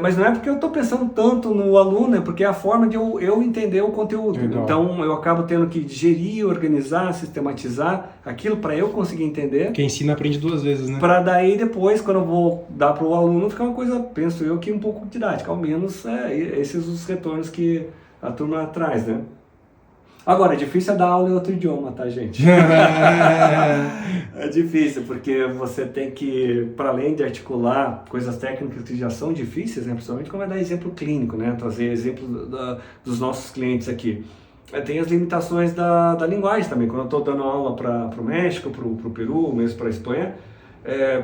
mas não é porque eu estou pensando tanto no aluno, é porque é a forma de eu entender o conteúdo. Legal. Então eu acabo tendo que gerir, organizar, sistematizar aquilo para eu conseguir entender. Quem ensina aprende duas vezes, né? Para daí depois, quando eu vou dar para o aluno, ficar uma coisa, penso eu, que um pouco didática. Ao menos esses os retornos que a turma traz, né? Agora, é difícil dar aula em outro idioma, tá, gente? É difícil, porque você tem que, para além de articular coisas técnicas que já são difíceis, né? Principalmente quando vai dar exemplo clínico, né? Trazer exemplos dos nossos clientes aqui. Tem as limitações da linguagem também. Quando eu estou dando aula para o México, para o Peru, mesmo para a Espanha,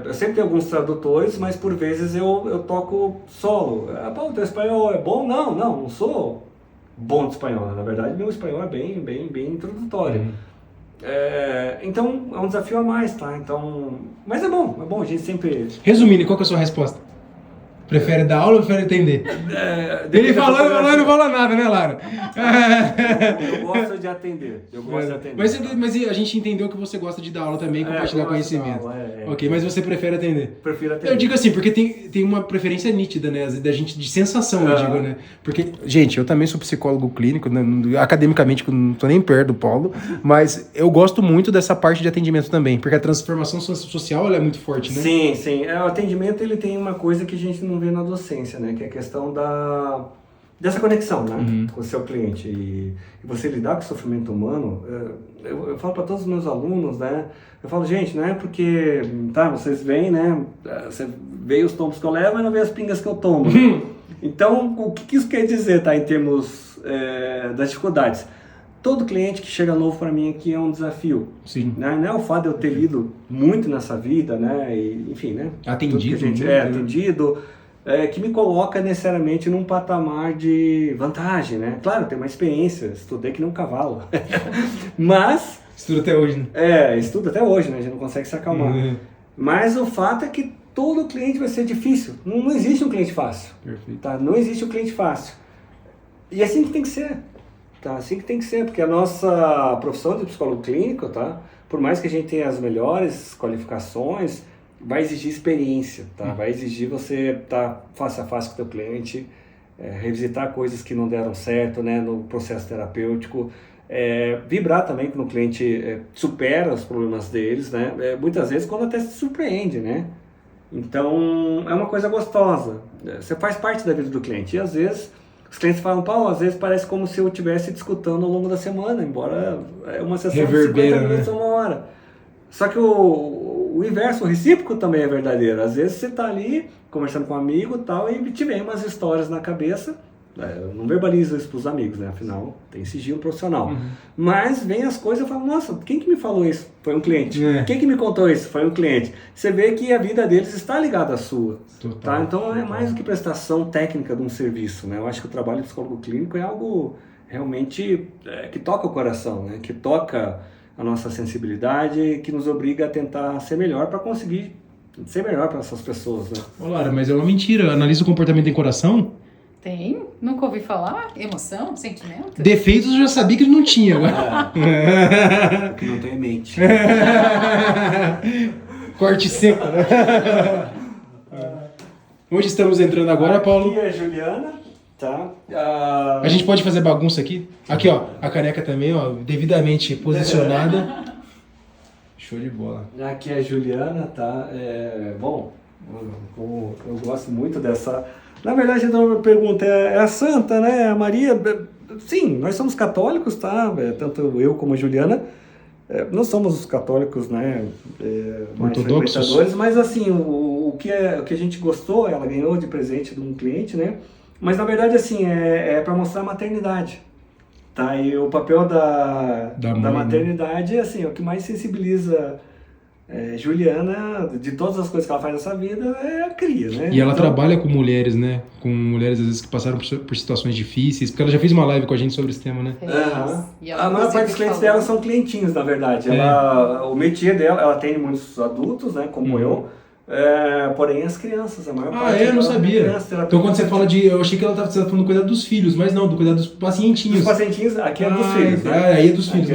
eu sempre tenho alguns tradutores, mas por vezes eu toco solo. Pô, o teu espanhol é bom? Não sou bom de espanhol, na verdade meu espanhol é bem introdutório. Então é um desafio a mais, tá? Então, mas é bom, a gente sempre... Resumindo, qual que é a sua resposta? Prefere dar aula ou prefere atender? Ele falou e não falou nada, né, Lara? Eu gosto de atender. Mas a gente entendeu que você gosta de dar aula também, compartilhar conhecimento. Ok, mas você prefere atender? Prefiro atender. Eu digo assim, porque tem uma preferência nítida, né? Da gente de sensação, eu digo, né? Porque, gente, eu também sou psicólogo clínico, né? Academicamente, eu não tô nem perto do Paulo, mas eu gosto muito dessa parte de atendimento também, porque a transformação social ela é muito forte, né? Sim. O atendimento ele tem uma coisa que a gente não vê na docência, né? Que é a questão dessa conexão, né? Com o seu cliente. E você lidar com o sofrimento humano, eu falo para todos os meus alunos, né? Eu falo, gente, não é porque, tá, vocês veem, né? Você vê os tombos que eu levo e não vê as pingas que eu tomo. Então, o que isso quer dizer, tá? Em termos das dificuldades. Todo cliente que chega novo para mim aqui é um desafio. Sim. Né? Não é o fato de eu ter lido muito nessa vida, né? E, enfim, né? Atendido. Atendido, que me coloca necessariamente num patamar de vantagem, né? Claro, eu tenho uma experiência, estudei que nem um cavalo. Mas... Estudo até hoje, né? Estudo até hoje, né? A gente não consegue se acalmar. Mas o fato é que todo cliente vai ser difícil. Não existe um cliente fácil. Perfeito. Tá? Não existe um cliente fácil. E assim que tem que ser. Tá, assim que tem que ser, porque a nossa profissão de psicólogo clínico, tá? Por mais que a gente tenha as melhores qualificações, vai exigir experiência, tá? Vai exigir você estar face a face com o teu cliente, revisitar coisas que não deram certo, né? No processo terapêutico, vibrar também quando o cliente supera os problemas deles, né? Muitas vezes quando até se surpreende, né? Então, é uma coisa gostosa. Você faz parte da vida do cliente e às vezes... Os clientes falam, Paulo, às vezes parece como se eu estivesse discutindo ao longo da semana, embora é uma sessão de 50 minutos, uma hora. Só que o inverso, o recíproco também é verdadeiro. Às vezes você está ali conversando com um amigo e tal, e te vem umas histórias na cabeça. Eu não verbalizo isso para os amigos, né? Afinal, tem sigilo profissional. Mas vem as coisas e eu falo, nossa, quem que me falou isso? Foi um cliente. Quem que me contou isso? Foi um cliente. Você vê que a vida deles está ligada à sua. Tá? Então é mais do que prestação técnica de um serviço, né? Eu acho que o trabalho de psicólogo clínico é algo realmente que toca o coração, né? Que toca a nossa sensibilidade, que nos obriga a tentar ser melhor para conseguir ser melhor para essas pessoas, né? Ô, Lara, mas é uma mentira. Analisa o comportamento em coração. Tem? Nunca ouvi falar? Emoção? Sentimento? Defeitos eu já sabia que ele não tinha agora. Que não tem mente. Corte seco, né? Onde estamos entrando agora, Paulo? Aqui é a Juliana, tá? A gente pode fazer bagunça aqui? Aqui, ó, a caneca também, ó, devidamente posicionada. Show de bola. Aqui é a Juliana, tá? Bom, eu gosto muito dessa... Na verdade, então, a pergunta é a Santa, né? A Maria... Sim, nós somos católicos, tá? Tanto eu como a Juliana. Nós somos os católicos, né? Mais frequentadores, mas assim, o que a gente gostou, ela ganhou de presente de um cliente, né? Mas na verdade, assim, é para mostrar a maternidade. Tá? E o papel da maternidade, assim, é o que mais sensibiliza Juliana, de todas as coisas que ela faz nessa vida, é a cria, né? E ela trabalha com mulheres, né? Com mulheres, às vezes, que passaram por situações difíceis, porque ela já fez uma live com a gente sobre esse tema, né? A maior parte dos clientes dela são clientinhos, na verdade. O métier dela, ela atende muitos adultos, né? Como eu. Porém, as crianças, a maior parte. Eu não sabia. Então, quando você fala de... Eu achei que ela estava falando do cuidado dos filhos, mas não, do cuidado dos pacientinhos. Dos pacientinhos, aqui é dos filhos, né? Aí é dos filhos,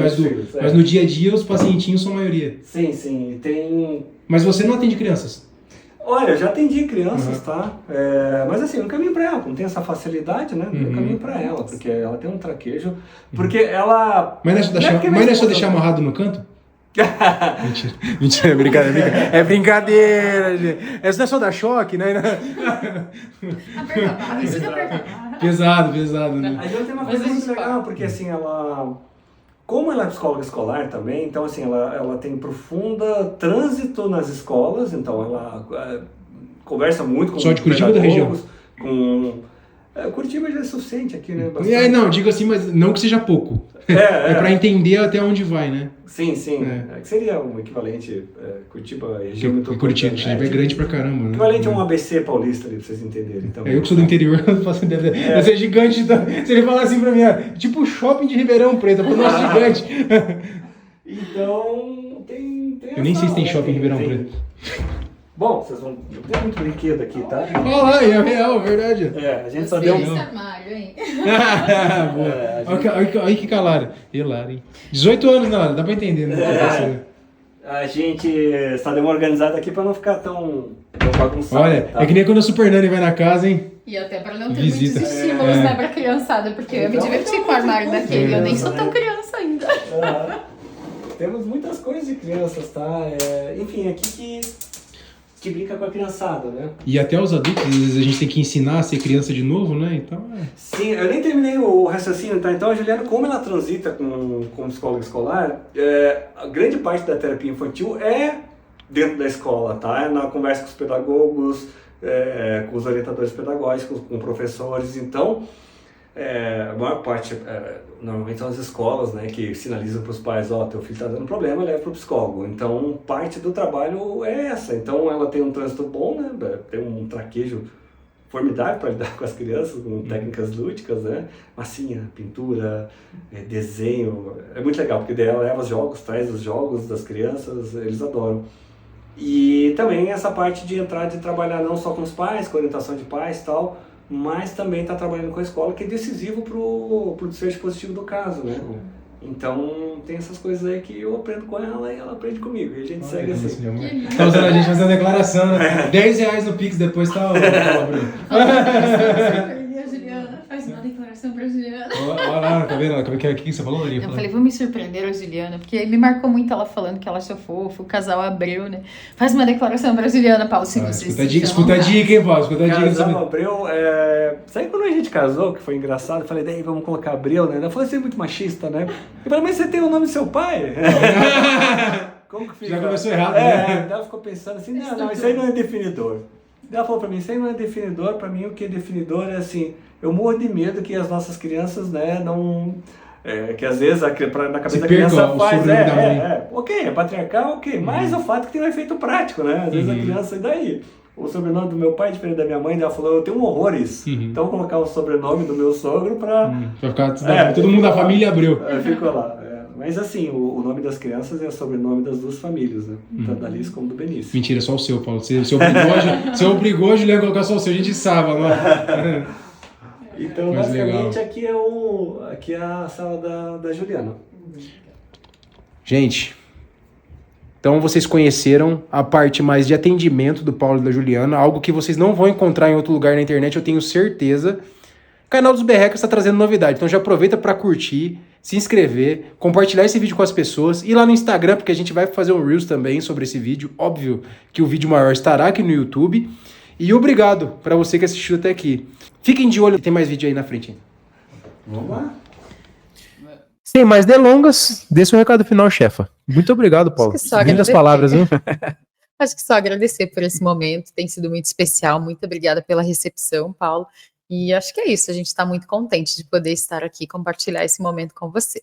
mas no dia a dia os pacientinhos são a maioria. Sim, tem... Mas você não atende crianças? Olha, eu já atendi crianças, tá? Mas assim, eu não caminho pra ela, não tem essa facilidade, né? Eu caminho pra ela, porque ela tem um traquejo. Porque ela... Mas não é só deixar amarrado no canto? Mentira, brincadeira. É brincadeira, gente. Essa não é só dar choque, né? Aperta a barra, isso aperta a barra. Pesado, né? A gente tem uma coisa muito legal, porque assim, ela... Como ela é psicóloga escolar também, então assim, ela tem profunda trânsito nas escolas, então ela conversa muito com só de Curitiba ou da região? Curitiba já é suficiente aqui, né? Não, digo assim, mas não que seja pouco. É pra entender até onde vai, né? Sim. Que seria um equivalente, Curitiba, região metropolitana. Curitiba é grande pra caramba, né? Equivalente a um ABC paulista ali, pra vocês entenderem. Então, eu que sou do interior, deve ser gigante. Então, se ele falar assim pra mim, tipo o shopping de Ribeirão Preto, eu falo, nossa, gigante. Então, tem eu nem sei se tem shopping em Ribeirão Preto. Bom, vocês vão... Tem muito brinquedo aqui, tá? Olha lá, é real, verdade. A gente só deu... Esse armário, hein? Olha que calado. Hilário, hein? 18 anos, não, dá pra entender, né? A gente só deu uma organizada aqui pra não ficar tão bagunçado. Olha, tá? É que nem quando a Super Nani vai na casa, hein? E até pra não ter muitos estímulos, né, pra criançada, porque eu me diverti com o armário daquele, eu nem sou tão criança ainda. Temos muitas coisas de crianças, tá? Enfim, aqui que brinca com a criançada, né? E até os adultos, às vezes a gente tem que ensinar a ser criança de novo, né? Então, Sim, eu nem terminei o raciocínio, tá? Então a Juliana, como ela transita com psicóloga escolar, a grande parte da terapia infantil é dentro da escola, tá? Na conversa com os pedagogos, com os orientadores pedagógicos, com professores, então... a maior parte, normalmente são as escolas, né, que sinalizam para os pais, teu filho está dando problema, leva para o psicólogo. Então, parte do trabalho é essa. Então, ela tem um trânsito bom, né, tem um traquejo formidável para lidar com as crianças, com técnicas lúdicas, né, massinha, pintura, desenho. É muito legal, porque daí ela leva os jogos, traz os jogos das crianças, eles adoram. E também essa parte de trabalhar não só com os pais, com orientação de pais e tal, mas também está trabalhando com a escola, que é decisivo para o desfecho positivo do caso, né? Então, tem essas coisas aí que eu aprendo com ela e ela aprende comigo, e a gente segue assim. Tá usando a gente fazendo a declaração, né? R$10 no Pix, depois tá... A Juliana faz uma declaração pra Juliana. Olha lá, tá vendo? O que você falou, Maria? Eu falei, vou me surpreender a Juliana, porque me marcou muito ela falando que ela achou fofo, o casal Abreu, né? Faz uma declaração pra Juliana, Paulo, se você escuta a dica, hein, Paulo? Escuta a dica. Casal Abreu, sabe quando a gente casou, que foi engraçado, eu falei, daí vamos colocar Abreu, né? Ela falou, você é muito machista, né? Eu falei, mas você tem o nome do seu pai? Como que fica? Já começou errado, né? Ela ficou pensando assim, não, isso aí não é definidor. Ela falou pra mim, isso aí não é definidor, pra mim o que é definidor é assim, eu morro de medo que as nossas crianças, né, não... que às vezes na cabeça da criança faz, ok, é patriarcal, ok, mas o fato é que tem um efeito prático, né, às vezes a criança, e daí? O sobrenome do meu pai é diferente da minha mãe, ela falou, eu tenho horrores, então eu vou colocar o sobrenome do meu sogro pra ficar todo mundo da família Abreu. Ficou lá. Mas assim, o nome das crianças é o sobrenome das duas famílias, né? Tanto da Alice como do Benício. Mentira, só o seu, Paulo. Você obrigou a Juliana a colocar só o seu, a gente sabe, não é? Então, Mas basicamente, legal. aqui é a sala da Juliana. Gente, então vocês conheceram a parte mais de atendimento do Paulo e da Juliana, algo que vocês não vão encontrar em outro lugar na internet, eu tenho certeza. O canal dos Berrecas está trazendo novidade, então já aproveita para curtir, se inscrever, compartilhar esse vídeo com as pessoas, ir lá no Instagram, porque a gente vai fazer um Reels também sobre esse vídeo. Óbvio que o vídeo maior estará aqui no YouTube. E obrigado para você que assistiu até aqui. Fiquem de olho, tem mais vídeo aí na frente. Vamos lá. Sem mais delongas, dê seu recado final, chefa. Muito obrigado, Paulo. Acho que só Lindas agradecer. palavras, viu? Acho que só agradecer por esse momento, tem sido muito especial. Muito obrigada pela recepção, Paulo. E acho que é isso, a gente está muito contente de poder estar aqui e compartilhar esse momento com você.